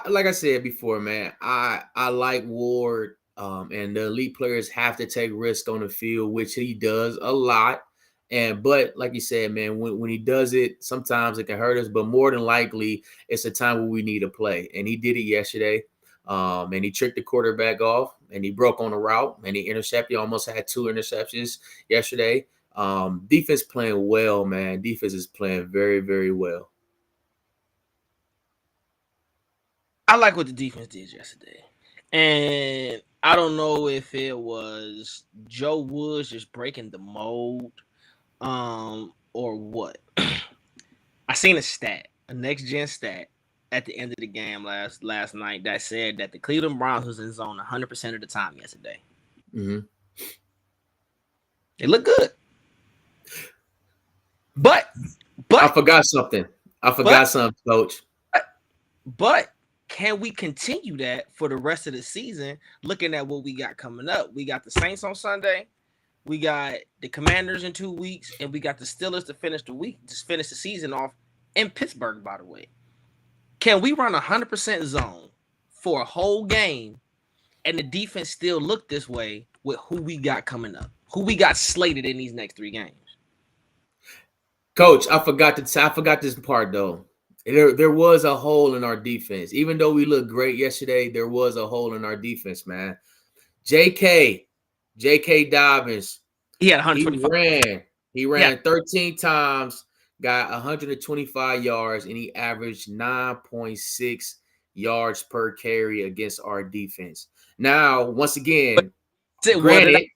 [SPEAKER 2] like I said before, man. I like Ward, and the elite players have to take risk on the field, which he does a lot. But like you said, man, when he does it, sometimes it can hurt us. But more than likely, it's a time where we need to play, and he did it yesterday. And he tricked the quarterback off, and he broke on the route, and he intercepted. He almost had 2 interceptions yesterday. Defense playing well, man. Defense is playing very, very well.
[SPEAKER 1] I like what the defense did yesterday, and I don't know if it was Joe Woods just breaking the mold, or what. I seen a next gen stat at the end of the game last night that said that the Cleveland Browns was in zone 100% of the time yesterday.
[SPEAKER 2] Mm-hmm.
[SPEAKER 1] They look good. But
[SPEAKER 2] I forgot something. Coach.
[SPEAKER 1] But can we continue that for the rest of the season? Looking at what we got coming up, we got the Saints on Sunday, we got the Commanders in 2 weeks, and we got the Steelers to finish the season off in Pittsburgh, by the way. Can we run 100% zone for a whole game and the defense still look this way with who we got coming up, who we got slated in these next 3 games?
[SPEAKER 2] Coach, I forgot this part, though. There was a hole in our defense. Even though we looked great yesterday, there was a hole in our defense, man. J.K. Dobbins,
[SPEAKER 1] he had 125.
[SPEAKER 2] He ran 13 times, got 125 yards, and he averaged 9.6 yards per carry against our defense. Now, once again, granted,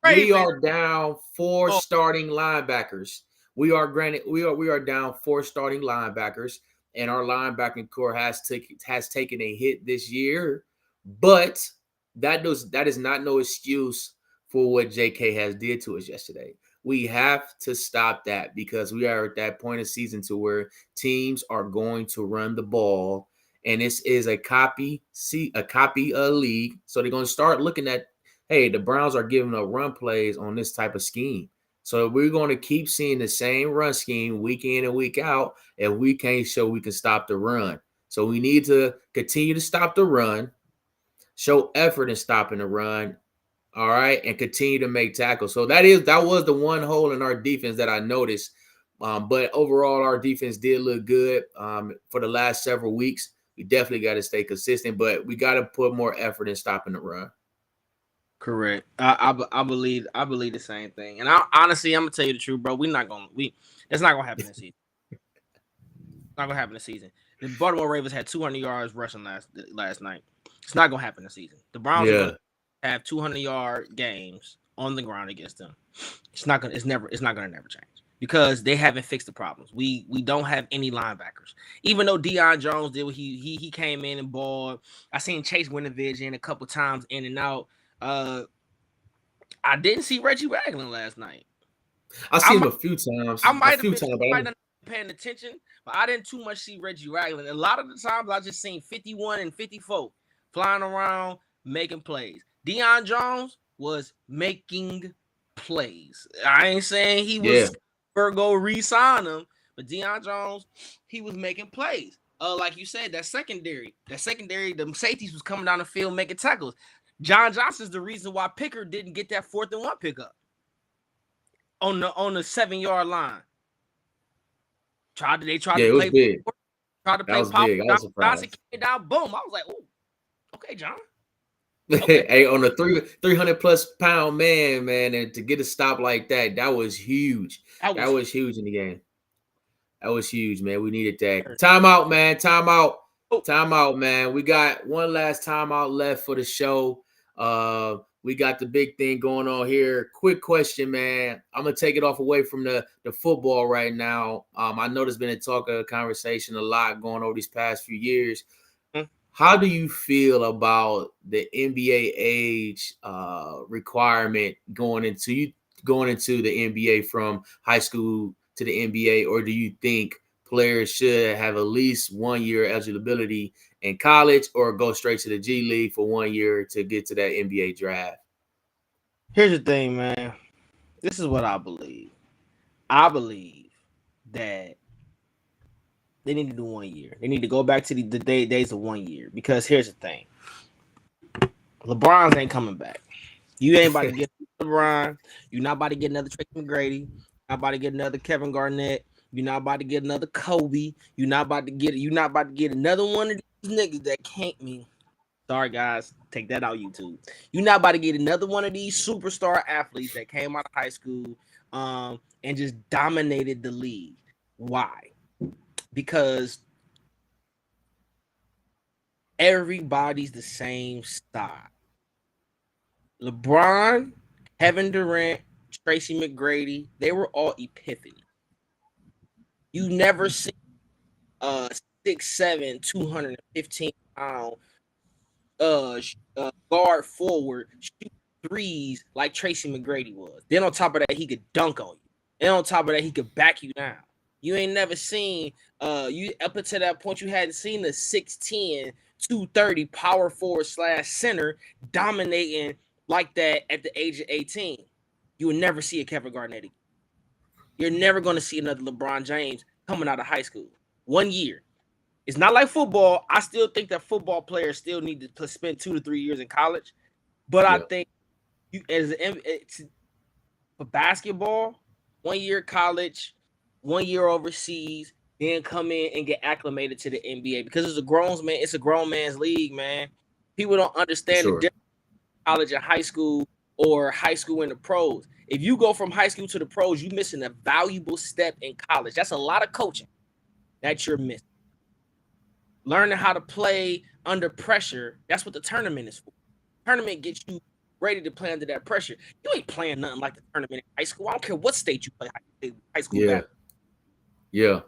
[SPEAKER 2] we are down 4 starting linebackers. We are down 4 starting linebackers, and our linebacking core has taken a hit this year. But that is not no excuse for what JK has did to us yesterday. We have to stop that because we are at that point of season to where teams are going to run the ball, and this is a copy league. So they're going to start looking at, hey, the Browns are giving up run plays on this type of scheme. So we're going to keep seeing the same run scheme week in and week out, and we can't show we can stop the run. So we need to continue to stop the run, show effort in stopping the run, all right, and continue to make tackles. So that was the one hole in our defense that I noticed. But overall, our defense did look good for the last several weeks. We definitely got to stay consistent, but we got to put more effort in stopping the run.
[SPEAKER 1] Correct. I believe the same thing. And I honestly, I'm gonna tell you the truth, bro. That's not gonna happen this season. Not gonna happen this season. The Baltimore Ravens had 200 yards rushing last night. It's not gonna happen this season. The Browns are
[SPEAKER 2] Yeah,
[SPEAKER 1] gonna have 200-yard games on the ground against them. It's not gonna never change because they haven't fixed the problems. We don't have any linebackers. Even though Deion Jones did what he came in and balled. I seen Chase Winovich in a couple times in and out. I didn't see Reggie Ragland last night.
[SPEAKER 2] I
[SPEAKER 1] I
[SPEAKER 2] seen him
[SPEAKER 1] might,
[SPEAKER 2] a few times.
[SPEAKER 1] I
[SPEAKER 2] A
[SPEAKER 1] might have
[SPEAKER 2] few
[SPEAKER 1] been,
[SPEAKER 2] times,
[SPEAKER 1] might not have been paying attention, but I didn't too much see Reggie Ragland. A lot of the times I just seen 51 and 54 flying around making plays. Deion Jones was making plays. I ain't saying he
[SPEAKER 2] yeah,
[SPEAKER 1] was go re-sign him, but Deion Jones, he was making plays. Like you said, that secondary, the safeties was coming down the field making tackles. John Johnson's the reason why Pickard didn't get that 4th and 1 pickup on the 7-yard line. They tried
[SPEAKER 2] yeah.
[SPEAKER 1] to
[SPEAKER 2] It was
[SPEAKER 1] play
[SPEAKER 2] big. That was
[SPEAKER 1] power.
[SPEAKER 2] big. I
[SPEAKER 1] John
[SPEAKER 2] was
[SPEAKER 1] Johnson
[SPEAKER 2] surprised.
[SPEAKER 1] came down, boom. I was like, oh, okay, John. Okay.
[SPEAKER 2] Hey, on a 300+ pound man, and to get a stop like that was huge.
[SPEAKER 1] That
[SPEAKER 2] That
[SPEAKER 1] was
[SPEAKER 2] was huge in the game. That was huge, man. We needed that. Timeout, man. Timeout.
[SPEAKER 1] oh,
[SPEAKER 2] Timeout, man. We got one last timeout left for the show. We got the big thing going on here. Quick question, man. I'm gonna take it off away from the football right now. I know there's been a talk of a conversation a lot going over these past few years. How do you feel about the NBA age requirement going into the NBA from high school to the NBA, or do you think players should have at least 1 year eligibility in college, or go straight to the G League for 1 year to get to that NBA draft?
[SPEAKER 1] Here's the thing, man. This is what I believe. I believe that they need to do 1 year. They need to go back to the days of 1 year because here's the thing. LeBron's ain't coming back. You ain't about to get LeBron. You're not about to get another Tracy McGrady. You're not about to get another Kevin Garnett. You're not about to get another Kobe. You're not about to get another one of these niggas that can't me. Sorry, guys. Take that out, YouTube. You're not about to get another one of these superstar athletes that came out of high school and just dominated the league. Why? Because everybody's the same style. LeBron, Kevin Durant, Tracy McGrady, they were all epiphany. You never see 6'7", 215-pound guard forward shoot threes like Tracy McGrady was. Then on top of that, he could dunk on you. And on top of that, he could back you down. You ain't never seen you up until that point you hadn't seen the 6'10", 230 power forward / center dominating like that at the age of 18. You will never see a Kevin Garnett again. You're never going to see another LeBron James coming out of high school. 1 year. It's not like football. I still think that football players still need to spend 2 to 3 years in college. But I think you for basketball, 1 year college, 1 year overseas, then come in and get acclimated to the NBA because it's a grown man's league, man. People don't understand the difference between college and high school or high school and the pros. If you go from high school to the pros, you're missing a valuable step in college. That's a lot of coaching that you're missing. Learning how to play under pressure. That's what the tournament is for. Tournament gets you ready to play under that pressure. You ain't playing nothing like the tournament in high school. I don't care what state you play high school basketball.
[SPEAKER 2] Yeah.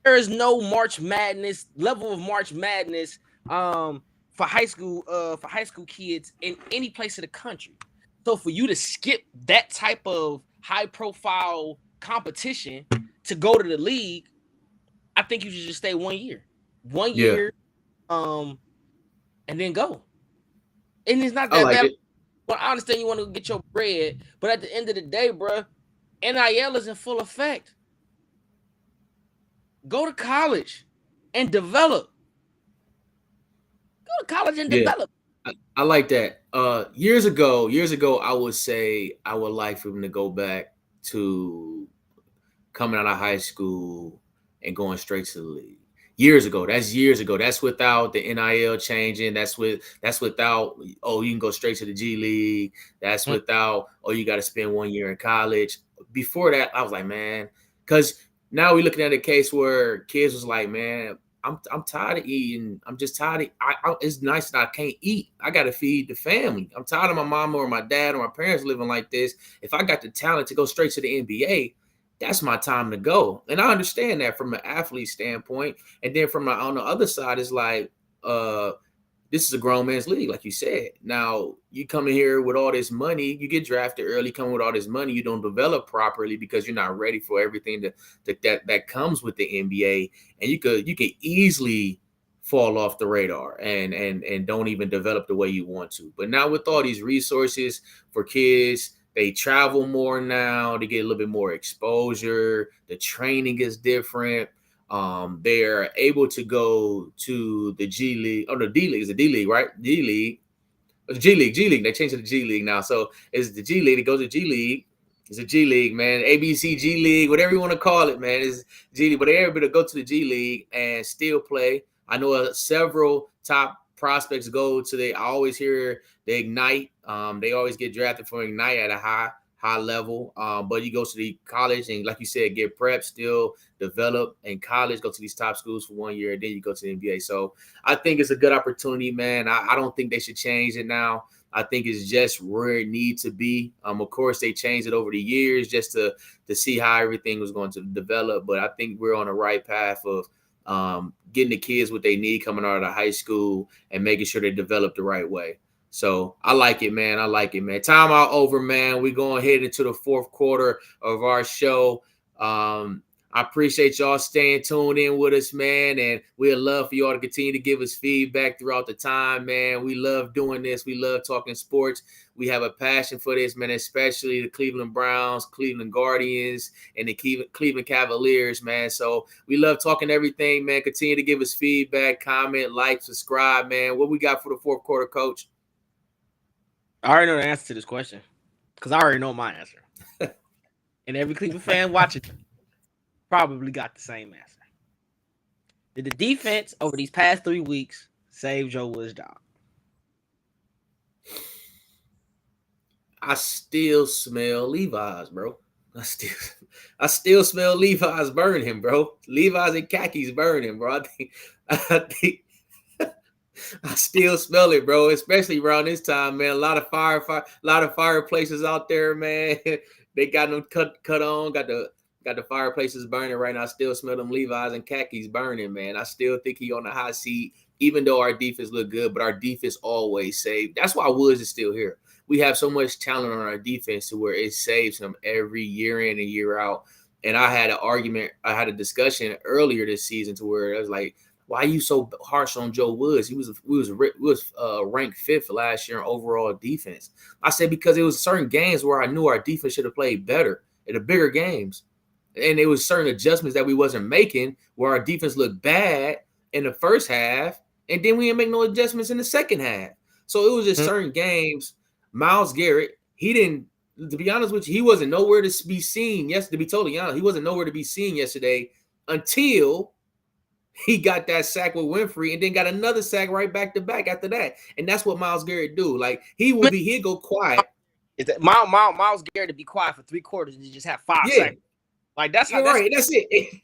[SPEAKER 1] There is no March Madness level of March Madness for high school kids in any place of the country. So for you to skip that type of high profile competition to go to the league, I think you should just stay 1 year. 1 year, and then go. And it's not that bad. Well, I understand you want to get your bread, but at the end of the day, bro, NIL is in full effect. Go to college and develop. Go to college and
[SPEAKER 2] Yeah,
[SPEAKER 1] develop.
[SPEAKER 2] I like that. Years ago, I would say I would like for him to go back to coming out of high school and going straight to the league. Years ago. That's years ago. That's without the NIL changing. That's without, oh, you can go straight to the G League. That's
[SPEAKER 1] Mm.
[SPEAKER 2] without, oh, you got to spend 1 year in college. Before that, I was like, man, because now we're looking at a case where kids was like, man, I'm tired of eating. I'm just tired of it's nice that I can't eat. I gotta feed the family. I'm tired of my mama or my dad or my parents living like this. If I got the talent to go straight to the NBA, that's my time to go. And I understand that from an athlete standpoint. And then from on the other side, it's like, this is a grown man's league, like you said. Now you come in here with all this money, you get drafted early, come with all this money, you don't develop properly because you're not ready for everything that comes with the NBA, and you could easily fall off the radar and don't even develop the way you want to. But now with all these resources for kids, they travel more now, they get a little bit more exposure, the training is different. They're able to go to the G League. Oh, the D League is the D League, right? D League, G League, G League. They changed to the G League now, so it's the G League. It goes to G League. It's a G League, man. ABC G League, whatever you want to call it, man. It's G League, but they're able to go to the G League and still play. I know several top prospects go to the. I always hear they Ignite. They always get drafted for Ignite at a high level. But you go to the college and, like you said, get prep, still develop in college, go to these top schools for 1 year, and then you go to the NBA. So I think it's a good opportunity, man. I don't think they should change it now. I think it's just where it needs to be. Of course, they changed it over the years just to see how everything was going to develop. But I think we're on the right path of getting the kids what they need coming out of the high school and making sure they develop the right way. So I like it, man. I like it, man. Timeout over, man. We're going to head into the fourth quarter of our show. I appreciate y'all staying tuned in with us, man. And we'd love for y'all to continue to give us feedback throughout the time, man. We love doing this. We love talking sports. We have a passion for this, man, especially the Cleveland Browns, Cleveland Guardians, and the Cleveland Cavaliers, man. So we love talking everything, man. Continue to give us feedback, comment, like, subscribe, man. What we got for the fourth quarter, Coach?
[SPEAKER 1] I already know the answer to this question because I already know my answer. And every Cleveland fan watching probably got the same answer. Did the defense over these past 3 weeks save Joe Woods' job?
[SPEAKER 2] I still smell Levi's, bro. I still smell Levi's burn him, bro. Levi's and khakis burn him, bro. I think I still smell it, bro. Especially around this time, man. A lot of fireplaces out there, man. They got them cut on. Got the fireplaces burning right now. I still smell them Levi's and khakis burning, man. I still think he on the hot seat, even though our defense look good. But our defense always saved. That's why Woods is still here. We have so much talent on our defense to where it saves him every year in and year out. And I had a discussion earlier this season to where it was like, why are you so harsh on Joe Woods? He was ranked fifth last year in overall defense. I said because it was certain games where I knew our defense should have played better in the bigger games. And it was certain adjustments that we wasn't making where our defense looked bad in the first half, and then we didn't make no adjustments in the second half. So it was just certain games. Myles Garrett, to be honest with you, he wasn't nowhere to be seen. Yes, to be totally honest, he wasn't nowhere to be seen yesterday until he got that sack with Winfrey and then got another sack right back to back after that. And that's what Myles Garrett do. Like he'll go quiet.
[SPEAKER 1] Is that Myles Garrett to be quiet for 3 quarters and just have 5 seconds? Like that's how.
[SPEAKER 2] You're right. That's it.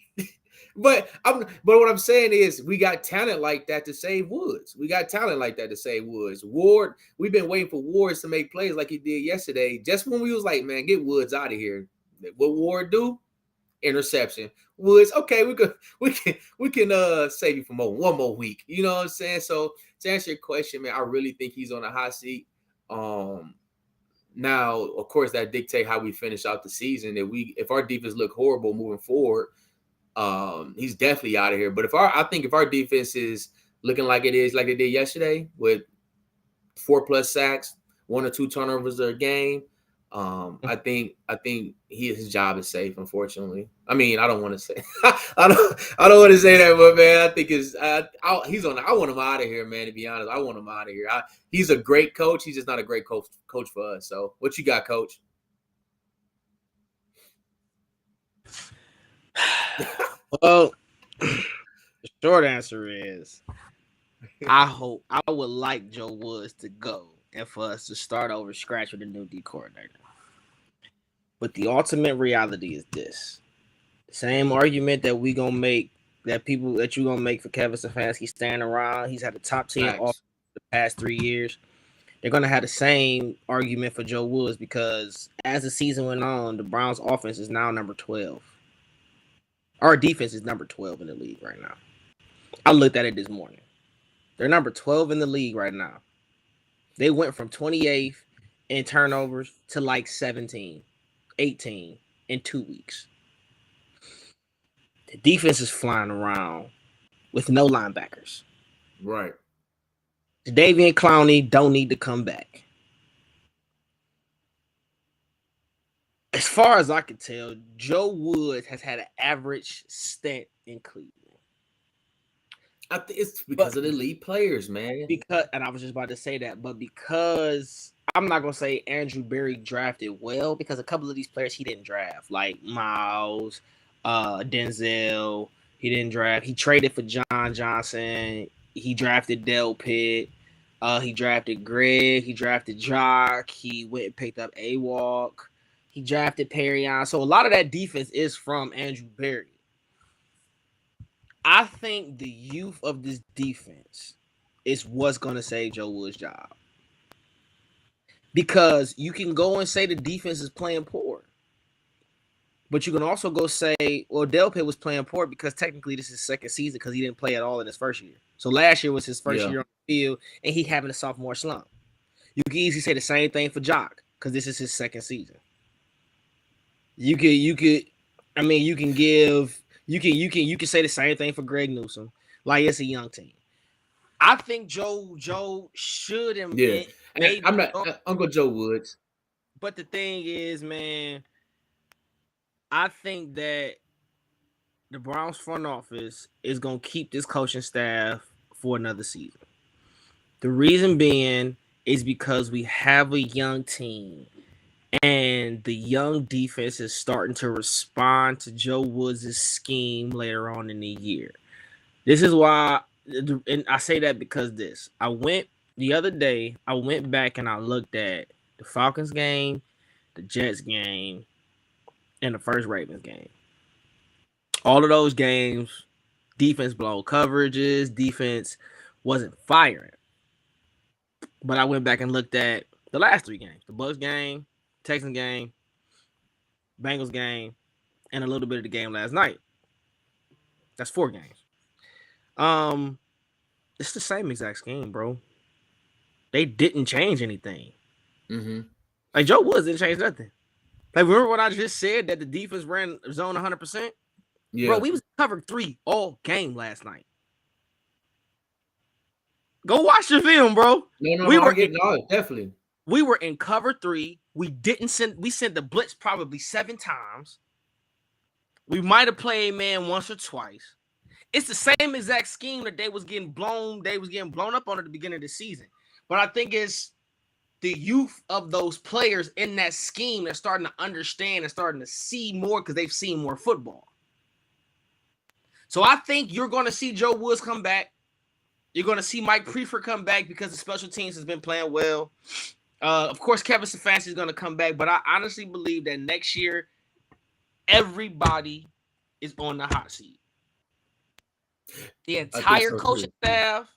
[SPEAKER 2] But what I'm saying is we got talent like that to save Woods. Ward, we've been waiting for Woods to make plays like he did yesterday. Just when we was like, man, get Woods out of here. What Ward do? Interception. Woods, okay, we can save you for one more week. You know what I'm saying? So to answer your question, man, I really think he's on a hot seat. Now, of course, that dictate how we finish out the season. If our defense look horrible moving forward, he's definitely out of here. But if our defense is looking like it is, like they did yesterday, with 4+ sacks, 1 or 2 turnovers a game, I think his job is safe. Unfortunately, I mean, I don't want to say I don't want to say that, but man, I think he's on. I want him out of here, man. To be honest, I want him out of here. He's a great coach. He's just not a great coach for us. So, what you got, Coach?
[SPEAKER 1] Well, the short answer is I would like Joe Woods to go and for us to start over scratch with a new D coordinator. But the ultimate reality is this. Same argument that we gonna make that you gonna make for Kevin Stefanski staying around. He's had a top 10 off the past 3 years. They're gonna have the same argument for Joe Woods because as the season went on, the Browns offense is now number 12. Our defense is number 12 in the league right now. I looked at it this morning. They're number 12 in the league right now. They went from 28th in turnovers to like 17, 18 in 2 weeks. The defense is flying around with no linebackers.
[SPEAKER 2] Right.
[SPEAKER 1] Jadeveon Clowney don't need to come back. As far as I can tell, Joe Woods has had an average stint in Cleveland.
[SPEAKER 2] I think it's because of the elite players, man.
[SPEAKER 1] And I was just about to say that, but because I'm not gonna say Andrew Berry drafted well, because a couple of these players he didn't draft, like Miles, Denzel. He didn't draft. He traded for John Johnson. He drafted Del Pitt. He drafted Greg. He drafted Jock. He went and picked up A-Walk. He drafted Perrion. So a lot of that defense is from Andrew Berry. I think the youth of this defense is what's going to save Joe Woods' job. Because you can go and say the defense is playing poor. But you can also go say, well, Del Pitt was playing poor because technically this is his second season because he didn't play at all in his first year. So last year was his first year on the field, and he having a sophomore slump. You can easily say the same thing for Jock because this is his second season. You can say the same thing for Greg Newsome. Like it's a young team. I think Joe should
[SPEAKER 2] I'm not Uncle Joe Woods.
[SPEAKER 1] But the thing is, man, I think that the Browns front office is going to keep this coaching staff for another season. The reason being is because we have a young team and the young defense is starting to respond to Joe Woods' scheme later on in the year. This is why, and I say that because the other day, I went back and I looked at the Falcons game, the Jets game, and the first Ravens game. All of those games, defense blown coverages, defense wasn't firing. But I went back and looked at the last 3 games, the Bucs game, Texans game, Bengals game, and a little bit of the game last night. That's 4 games. It's the same exact scheme, bro. They didn't change anything.
[SPEAKER 2] Mm-hmm.
[SPEAKER 1] Like Joe Woods didn't change nothing. Like remember what I just said that the defense ran zone 100%? Yeah. Bro, we was covered 3 all game last night. Go watch the film, bro.
[SPEAKER 2] Definitely.
[SPEAKER 1] We were in cover 3. We sent the blitz probably 7 times. We might have played man once or twice. It's the same exact scheme that they was getting blown up on at the beginning of the season. But I think it's the youth of those players in that scheme that's starting to understand and starting to see more because they've seen more football. So I think you're going to see Joe Woods come back. You're going to see Mike Prefer come back because the special teams has been playing well. Of course, Kevin Stefanski is going to come back, but I honestly believe that next year, everybody is on the hot seat. The entire coaching staff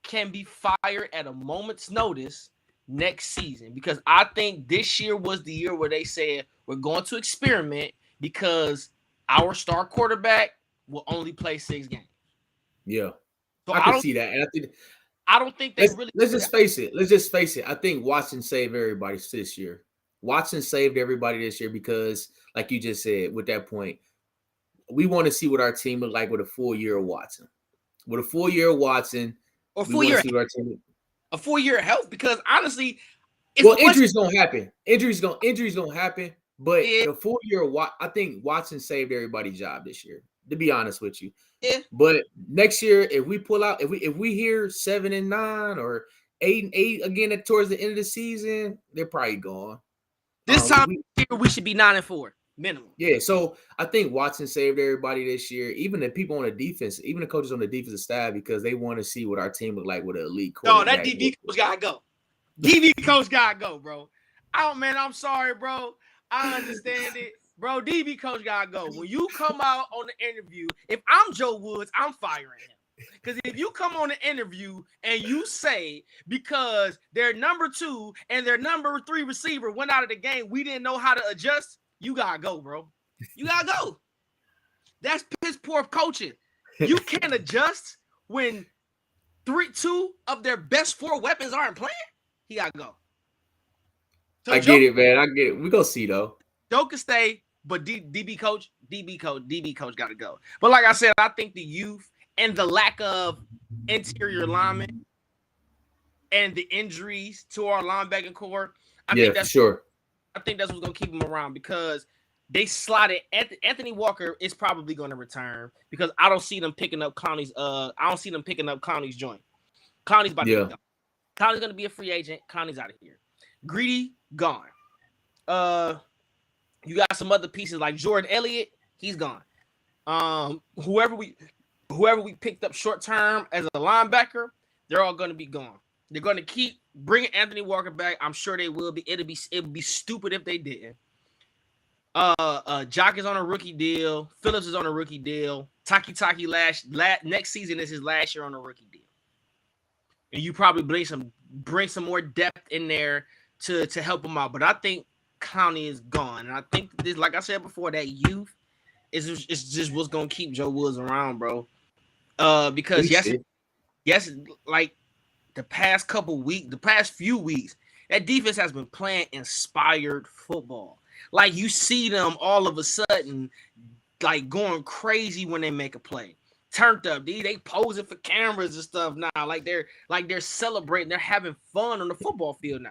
[SPEAKER 1] can be fired at a moment's notice next season because I think this year was the year where they said we're going to experiment because our star quarterback will only play 6 games.
[SPEAKER 2] Yeah, so I can see that, and
[SPEAKER 1] I don't think they
[SPEAKER 2] Let's just face it. I think Watson saved everybody this year. Watson saved everybody this year because, like you just said, with that point, we want to see what our team look like with a full year of Watson. With a full year of Watson,
[SPEAKER 1] or full year, a full year of health. Because honestly,
[SPEAKER 2] Well, injuries gonna happen. Injuries gonna happen. But
[SPEAKER 1] Yeah,
[SPEAKER 2] the full year, I think Watson saved everybody's job this year. To be honest with you,
[SPEAKER 1] yeah.
[SPEAKER 2] but next year, if we pull out, if we hear 7-9 or 8-8 again towards the end of the season, they're probably gone.
[SPEAKER 1] This time we should be 9-4 minimum.
[SPEAKER 2] Yeah, so I think Watson saved everybody this year, even the people on the defense, even the coaches on the defensive staff, because they want to see what our team look like with an elite quarterback.
[SPEAKER 1] No, that DB coach gotta go. DB coach gotta go, bro. I'm sorry, bro. I understand it. Bro, DB coach gotta go. When you come out on the interview, if I'm Joe Woods, I'm firing him. Because if you come on the interview and you say because their number 2 and their number 3 receiver went out of the game, we didn't know how to adjust, you gotta go, bro. You gotta go. That's piss poor coaching. You can't adjust when 2 of their best 4 weapons aren't playing. He gotta go.
[SPEAKER 2] So I get it, man. I get it. We gonna see though.
[SPEAKER 1] Joe can stay, but DB coach got to go. But like I said, I think the youth and the lack of interior alignment and the injuries to our linebacking core, I think that's what's gonna keep him around, because they slotted Anthony Walker is probably going to return, because I don't see them picking up Clowney's. I don't see them picking up Clowney's joint. Clowney's about to be gone. Clowney's going to be a free agent. Clowney's out of here. Greedy gone. You got some other pieces like Jordan Elliott. He's gone. Whoever we picked up short term as a linebacker, they're all going to be gone. They're going to keep bringing Anthony Walker back. I'm sure they will be. It would be stupid if they didn't. Jock is on a rookie deal. Phillips is on a rookie deal. Taki next season is his last year on a rookie deal. And you probably bring some more depth in there to help him out. But I think Clowney is gone. And I think this, like I said before, that youth is just what's gonna keep Joe Woods around, bro. Because yes, like the past few weeks, that defense has been playing inspired football. Like you see them all of a sudden like going crazy when they make a play. Turned up. They posing for cameras and stuff now. Like they're celebrating. They're having fun on the football field now.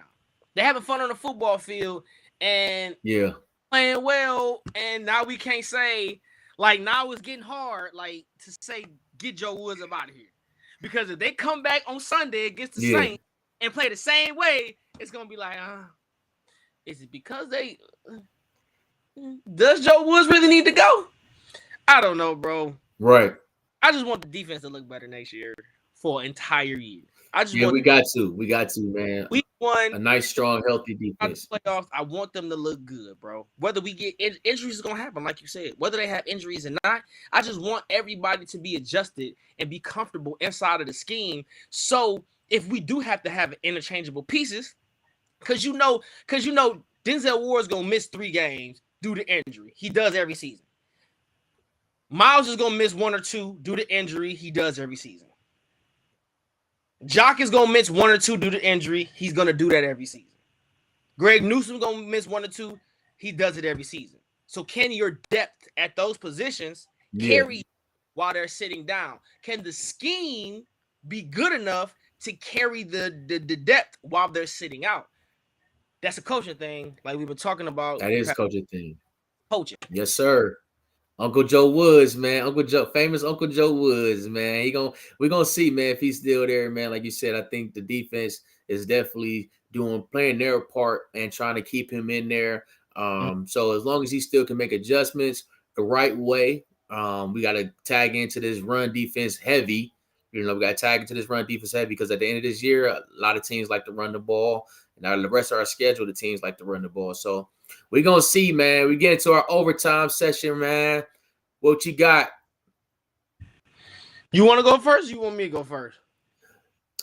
[SPEAKER 1] They're having fun on the football field and playing well. And now we can't say, like, now it's getting hard, like, to say get Joe Woods up out of here. Because if they come back on Sunday against the Saints and play the same way, it's gonna be like, is it because does Joe Woods really need to go? I don't know, bro.
[SPEAKER 2] Right.
[SPEAKER 1] I just want the defense to look better next year for an entire year.
[SPEAKER 2] We got to, man.
[SPEAKER 1] Week 1,
[SPEAKER 2] a nice, strong, healthy defense.
[SPEAKER 1] Playoffs, I want them to look good, bro. Whether we get injuries is gonna happen, like you said. Whether they have injuries or not, I just want everybody to be adjusted and be comfortable inside of the scheme. So if we do have to have interchangeable pieces, because you know, Denzel Ward's gonna miss 3 games due to injury. He does every season. Miles is gonna miss 1 or 2 due to injury. He does every season. Jock is gonna miss 1 or 2 due to injury. He's gonna do that every season. Greg Newsom's gonna miss 1 or 2. He does it every season. So can your depth at those positions carry while they're sitting down? Can the scheme be good enough to carry the depth while they're sitting out? That's a coaching thing, like we've been talking about.
[SPEAKER 2] That is coaching thing.
[SPEAKER 1] Coaching.
[SPEAKER 2] Yes, sir. Uncle Joe Woods, man. Famous Uncle Joe Woods, man. We're gonna see, man, if he's still there, man. Like you said, I think the defense is definitely playing their part and trying to keep him in there. So as long as he still can make adjustments the right way, we gotta tag into this run defense heavy. We gotta tag into this run defense heavy, because at the end of this year, a lot of teams like to run the ball. And the rest of our schedule, the teams like to run the ball. So we're going to see, man. We get into our overtime session, man. What you got?
[SPEAKER 1] You want to go first or you want me to go first?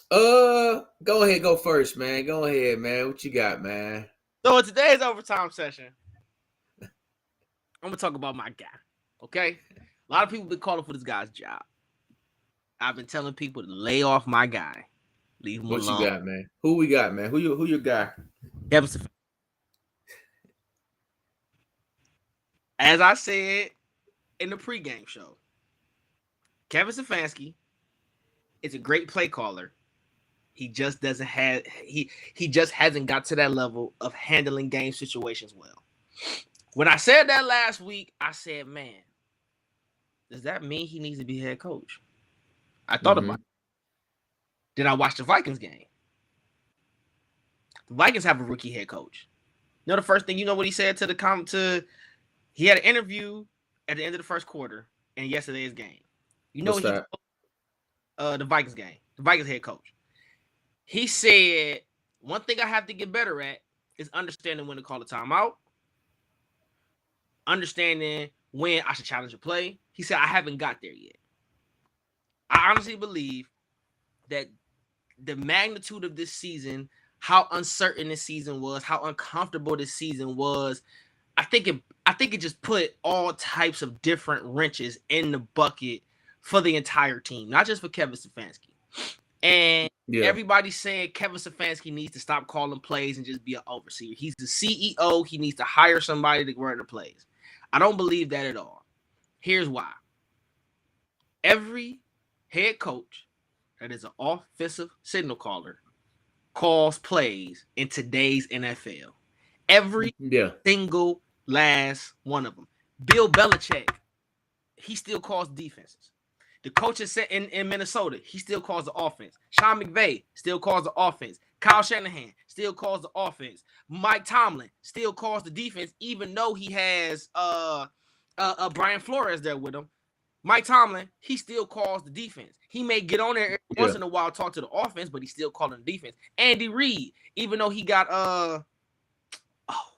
[SPEAKER 2] Go ahead. Go first, man. Go ahead, man. What you got, man?
[SPEAKER 1] So in today's overtime session, I'm going to talk about my guy, okay? A lot of people been calling for this guy's job. I've been telling people to lay off my guy. Leave him alone.
[SPEAKER 2] What you got, man? Who we got, man? Who your guy?
[SPEAKER 1] Kevin Stefanski. As I said in the pregame show, Kevin Stefanski is a great play caller. He just doesn't have he just hasn't got to that level of handling game situations well. When I said that last week, I said, man, does that mean he needs to be head coach? I thought about it. Then I watched the Vikings game. The Vikings have a rookie head coach. You know the first thing, you know what he said to he had an interview at the end of the first quarter in yesterday's game. You know
[SPEAKER 2] What's that?
[SPEAKER 1] The Vikings game, the Vikings head coach. He said, one thing I have to get better at is understanding when to call a timeout, understanding when I should challenge a play. He said, I haven't got there yet. I honestly believe that the magnitude of this season, how uncertain this season was, how uncomfortable this season was, I think it just put all types of different wrenches in the bucket for the entire team, not just for Kevin Stefanski. And everybody's saying Kevin Stefanski needs to stop calling plays and just be an overseer. He's the CEO. He needs to hire somebody to run the plays. I don't believe that at all. Here's why. Every head coach that is an offensive signal caller calls plays in today's NFL. Every single last one of them. Bill Belichick, he still calls defenses. The coaches in Minnesota, he still calls the offense. Sean McVay still calls the offense. Kyle Shanahan still calls the offense. Mike Tomlin still calls the defense, even though he has Brian Flores there with him. Mike Tomlin, he still calls the defense. He may get on there once in a while, talk to the offense, but he's still calling the defense. Andy Reid, even though he got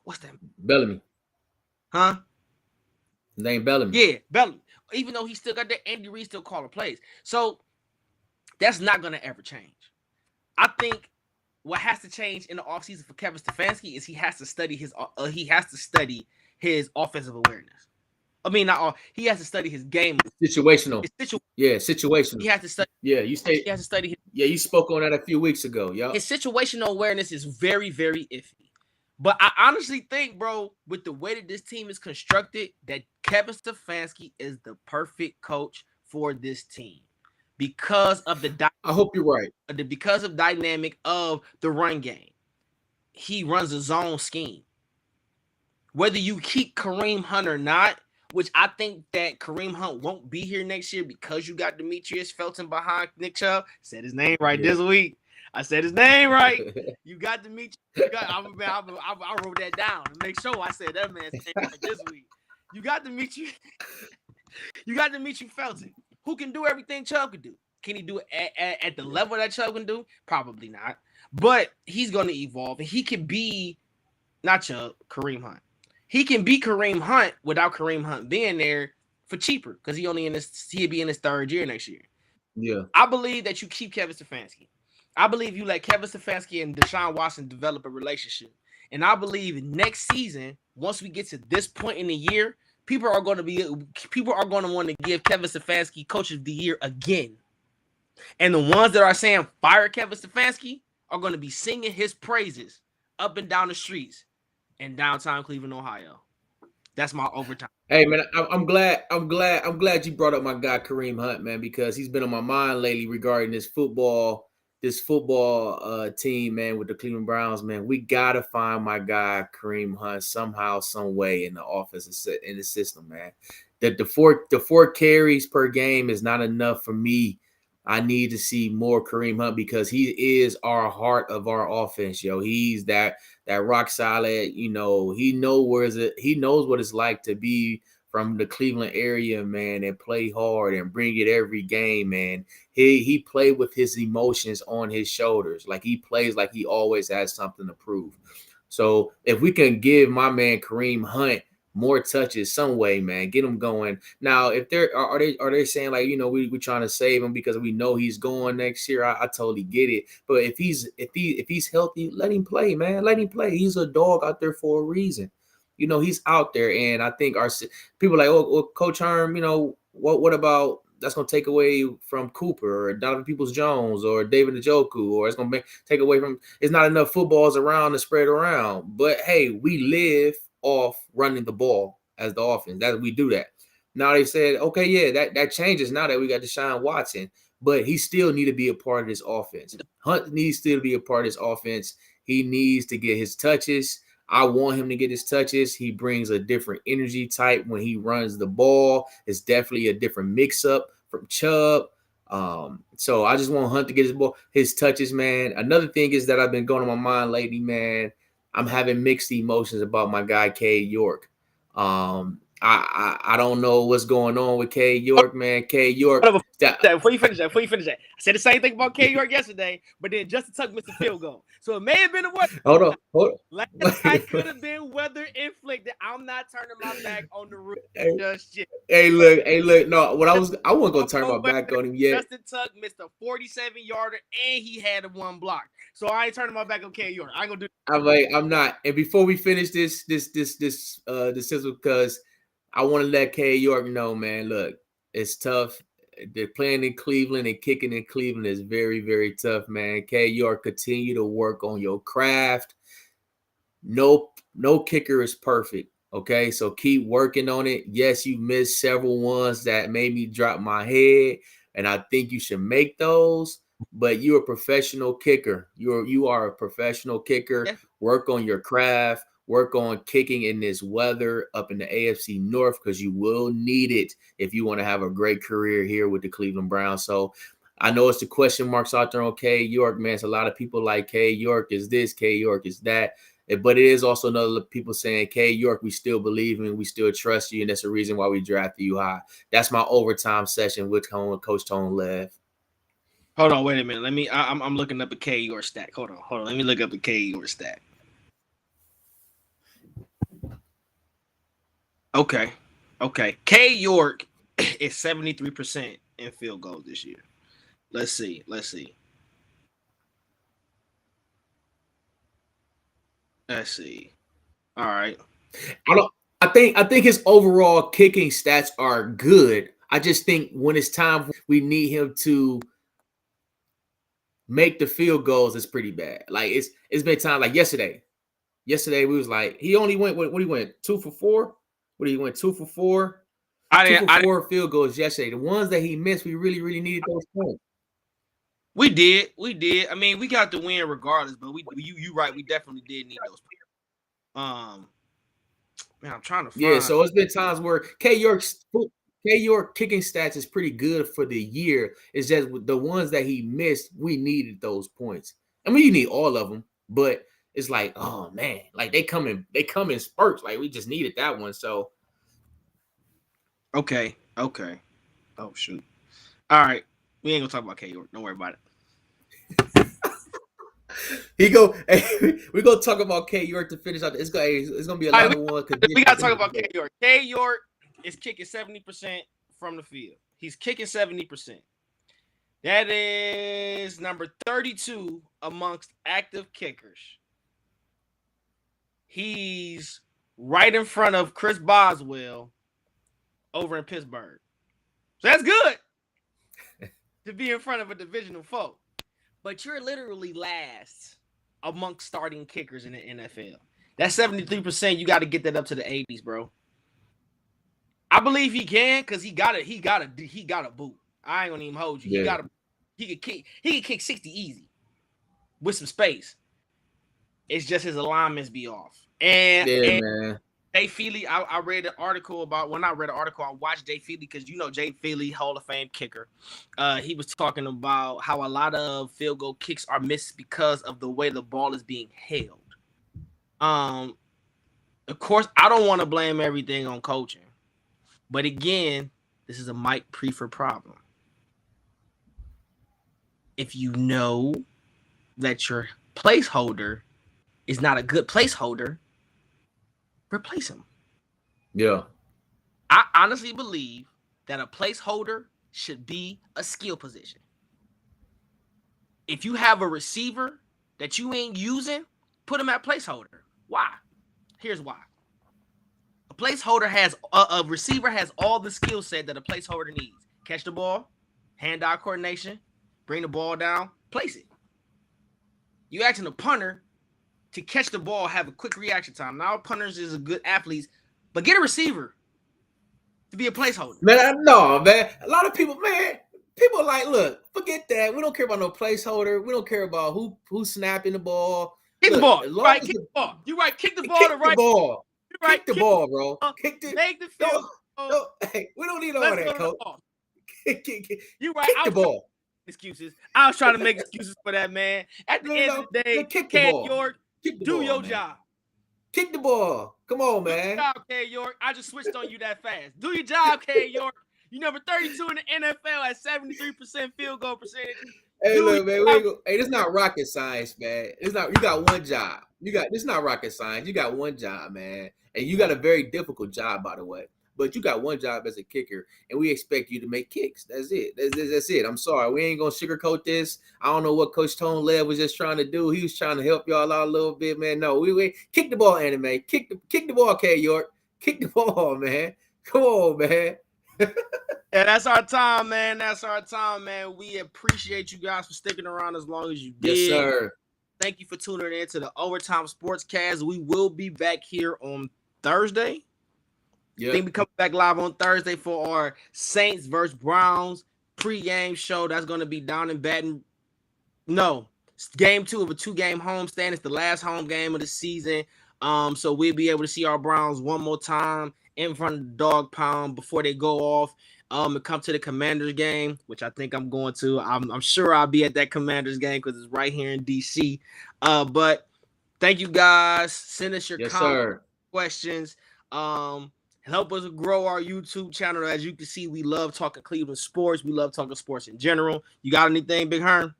[SPEAKER 1] what's that?
[SPEAKER 2] Bellamy.
[SPEAKER 1] Huh?
[SPEAKER 2] Name Bellamy.
[SPEAKER 1] Yeah, Bellamy. Even though he still got that, Andy Reid still calling plays. So that's not going to ever change. I think what has to change in the offseason for Kevin Stefanski is he has to study his offensive awareness. I mean, not all. He has to study his game.
[SPEAKER 2] Situational. Situational.
[SPEAKER 1] He has to study.
[SPEAKER 2] Yeah, he has to study. You spoke on that a few weeks ago. Yeah.
[SPEAKER 1] His situational awareness is very, very iffy. But I honestly think, bro, with the way that this team is constructed, that Kevin Stefanski is the perfect coach for this team because of the.
[SPEAKER 2] I hope you're right.
[SPEAKER 1] Because of dynamic of the run game, he runs a zone scheme. Whether you keep Kareem Hunt or not, which I think that Kareem Hunt won't be here next year because you got Demetrius Felton behind Nick Chubb. Said his name right this week. I said his name right. You got Demetrius. I wrote that down to make sure I said that man's name right this week. You got Demetrius. You got Demetrius Felton, who can do everything Chubb can do. Can he do it at the level that Chubb can do? Probably not. But he's going to evolve, and he can be not Chubb, Kareem Hunt. He can be Kareem Hunt without Kareem Hunt being there for cheaper because he'll be in his third year next year.
[SPEAKER 2] Yeah.
[SPEAKER 1] I believe that you keep Kevin Stefanski. I believe you let Kevin Stefanski and Deshaun Watsons develop a relationship. And I believe next season, once we get to this point in the year, people are going to want to give Kevin Stefanski Coach of the Year again. And the ones that are saying fire Kevin Stefanski are going to be singing his praises up and down the streets in downtown Cleveland, Ohio. That's my overtime.
[SPEAKER 2] Hey man, I'm glad you brought up my guy Kareem Hunt, man, because he's been on my mind lately regarding this football team, man, with the Cleveland Browns, man. We gotta find my guy Kareem Hunt somehow, some way in the offense, in the system, man. The four carries per game is not enough for me. I need to see more Kareem Hunt because he is our heart of our offense, yo. He's that rock solid, you know. He knows what it's like to be from the Cleveland area, man, and play hard and bring it every game, man. He played with his emotions on his shoulders. Like he plays like he always has something to prove. So if we can give my man Kareem Hunt more touches some way, man, get him going. Now, if are they saying like, you know, we trying to save him because we know he's going next year? I totally get it. But if he's healthy, let him play, man. Let him play. He's a dog out there for a reason. You know, he's out there, and I think our people are like, oh, Coach Herm, you know, what about that's going to take away from Cooper or Donovan Peoples-Jones or David Njoku, or it's going to take away from – it's not enough footballs around to spread around. But, hey, we live off running the ball as the offense. We do that. Now they said, okay, yeah, that changes now that we got Deshaun Watson. but he still need to be a part of this offense. Hunt needs to be a part of this offense. He needs to get his touches. I want him to get his touches. He brings a different energy type when he runs the ball. It's definitely a different mix-up from Chubb. So I just want Hunt to get his touches, man. Another thing is that I've been going on my mind lately, man. I'm having mixed emotions about my guy K York. I don't know what's going on with K York, man. K York.
[SPEAKER 1] Before you finish that, I said the same thing about K York yesterday, but then Justin Tuck missed a field goal, so it may have been a weather.
[SPEAKER 2] Hold on.
[SPEAKER 1] Last night could have been weather inflicted. I'm not turning my back on the roof just yet.
[SPEAKER 2] Hey, look. No, I wasn't gonna turn my back on him yet.
[SPEAKER 1] Justin Tuck missed a 47-yarder and he had a one block, so I ain't turning my back on K York. I ain't gonna do.
[SPEAKER 2] I'm not. And before we finish this because I want to let K York know, man. Look, it's tough. They're playing in Cleveland and kicking in Cleveland is very, very tough, man. K York, continue to work on your craft. No kicker is perfect. Okay, so keep working on it. Yes, you missed several ones that made me drop my head, and I think you should make those. But you're a professional kicker. You are a professional kicker.
[SPEAKER 1] Yeah.
[SPEAKER 2] Work on your craft. Work on kicking in this weather up in the AFC North because you will need it if you want to have a great career here with the Cleveland Browns. So I know it's the question marks out there on K York, man. It's a lot of people like K York is this, K York is that. But it is also another people saying, K York, we still believe in, we still trust you, and that's the reason why we drafted you high. That's my overtime session with Coach Tone Lev.
[SPEAKER 1] Hold on, wait a minute. I'm looking up a K York stat. Hold on. Let me look up a K York stat. Okay. K York is 73% in field goals this year. Let's see. All right.
[SPEAKER 2] I think his overall kicking stats are good. I just think when it's time, we need him to make the field goals. It's pretty bad. Like it's been time. Like yesterday we was like he only went what he went 2 for 4. What he went 2 for 4. 2 for 4 field goals yesterday. The ones that he missed, we really needed those points.
[SPEAKER 1] We did. I mean, we got the win regardless, but you right. We definitely did need those points. Man, I'm trying to find.
[SPEAKER 2] Yeah, so it's been times where K York kicking stats is pretty good for the year. It's just the ones that he missed, we needed those points. I mean, you need all of them, but it's like, oh man, like they come in spurts. Like we just needed that one. So
[SPEAKER 1] okay. Oh shoot. All right. We ain't gonna talk about K York. Don't worry about it.
[SPEAKER 2] We're gonna talk about K York to finish out. It's gonna be a lot of one.
[SPEAKER 1] We gotta talk about K York. K York is kicking 70% from the field. He's kicking 70%. That is number 32 amongst active kickers. He's right in front of Chris Boswell over in Pittsburgh. So that's good to be in front of a divisional foe. But you're literally last amongst starting kickers in the NFL. That's 73%. You got to get that up to the 80s, bro. I believe he can because he got a boot. I ain't gonna even hold you.
[SPEAKER 2] Yeah.
[SPEAKER 1] He could kick 60 easy with some space. It's just his alignments be off. And
[SPEAKER 2] man.
[SPEAKER 1] Jay Feely, I read an article about I watched Jay Feely because Jay Feely, Hall of Fame kicker. He was talking about how a lot of field goal kicks are missed because of the way the ball is being held. Of course, I don't want to blame everything on coaching. But again, this is a Mike Prefer problem. If you know that your placeholder is not a good placeholder, replace him.
[SPEAKER 2] Yeah.
[SPEAKER 1] I honestly believe that a placeholder should be a skill position. If you have a receiver that you ain't using, put him at placeholder. Why? Here's why. A receiver has all the skill set that a placeholder needs. Catch the ball, hand-eye coordination, bring the ball down, place it. You asking a punter to catch the ball, have a quick reaction time. Now, punters is a good athletes, but get a receiver to be a placeholder.
[SPEAKER 2] Man, no, man. A lot of people, man. People like, look, forget that. We don't care about no placeholder. We don't care about who's snapping the ball.
[SPEAKER 1] Kick the
[SPEAKER 2] Look,
[SPEAKER 1] ball.
[SPEAKER 2] as
[SPEAKER 1] You
[SPEAKER 2] long
[SPEAKER 1] right,
[SPEAKER 2] as
[SPEAKER 1] kick the ball. You right, kick the ball
[SPEAKER 2] kick
[SPEAKER 1] to
[SPEAKER 2] the
[SPEAKER 1] right.
[SPEAKER 2] ball.
[SPEAKER 1] You right,
[SPEAKER 2] Kick the
[SPEAKER 1] kick
[SPEAKER 2] ball, bro.
[SPEAKER 1] the ball.
[SPEAKER 2] Kick the
[SPEAKER 1] Make the field
[SPEAKER 2] don't,
[SPEAKER 1] goal.
[SPEAKER 2] hey, we don't need all
[SPEAKER 1] Let's
[SPEAKER 2] that,
[SPEAKER 1] go to the
[SPEAKER 2] coach.
[SPEAKER 1] ball.
[SPEAKER 2] Kick
[SPEAKER 1] You right. I
[SPEAKER 2] the
[SPEAKER 1] was trying to
[SPEAKER 2] ball.
[SPEAKER 1] make excuses. I was trying to make excuses for that, man. At the end of the day,
[SPEAKER 2] Kick the
[SPEAKER 1] K.
[SPEAKER 2] ball.
[SPEAKER 1] York,
[SPEAKER 2] Kick the
[SPEAKER 1] do
[SPEAKER 2] ball,
[SPEAKER 1] your
[SPEAKER 2] man.
[SPEAKER 1] job.
[SPEAKER 2] Kick the ball. Come on,
[SPEAKER 1] Do
[SPEAKER 2] man.
[SPEAKER 1] your job, K. York. I just switched on you that fast. Do your job, K. York. You number 32 in the NFL at 73% field goal percentage.
[SPEAKER 2] Hey, look, man. Hey, it's not rocket science, man. It's not. You got one job. It's not rocket science. You got one job, man, and you got a very difficult job, by the way. But you got one job as a kicker, and we expect you to make kicks. That's it. That's it. I'm sorry. We ain't gonna sugarcoat this. I don't know what Coach Tone Lev was just trying to do. He was trying to help y'all out a little bit, man. No, we kick the ball, anime. Kick the ball, K. York. Kick the ball, man. Come on, man.
[SPEAKER 1] Yeah, that's our time, man. That's our time, man. We appreciate you guys for sticking around as long as you did.
[SPEAKER 2] Yes, sir.
[SPEAKER 1] Thank you for tuning in to the Overtime Sportscast. We will be back here on Thursday. Yep. I think we come back live on Thursday for our Saints versus Browns pregame show. That's going to be down in Baton. No, game 2 of a 2-game homestand. It's the last home game of the season. So we'll be able to see our Browns one more time in front of the dog pound before they go off. And come to the Commanders game, which I think I'm going to. I'm sure I'll be at that Commanders game because it's right here in DC. But thank you guys. Send us your comments, questions. Help us grow our YouTube channel. As you can see, we love talking Cleveland sports. We love talking sports in general. You got anything, Big Hearn?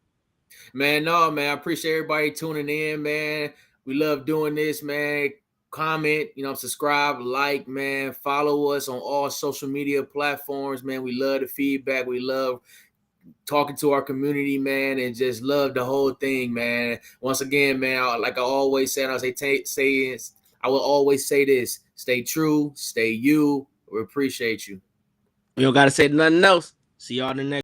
[SPEAKER 2] Man, no, man. I appreciate everybody tuning in, man. We love doing this, man. Comment, subscribe, like, man. Follow us on all social media platforms, man. We love the feedback. We love talking to our community, man, and just love the whole thing, man. Once again, man, like I always say, I will always say this: stay true, stay you. We appreciate you.
[SPEAKER 1] We don't got to say nothing else. See y'all in the next.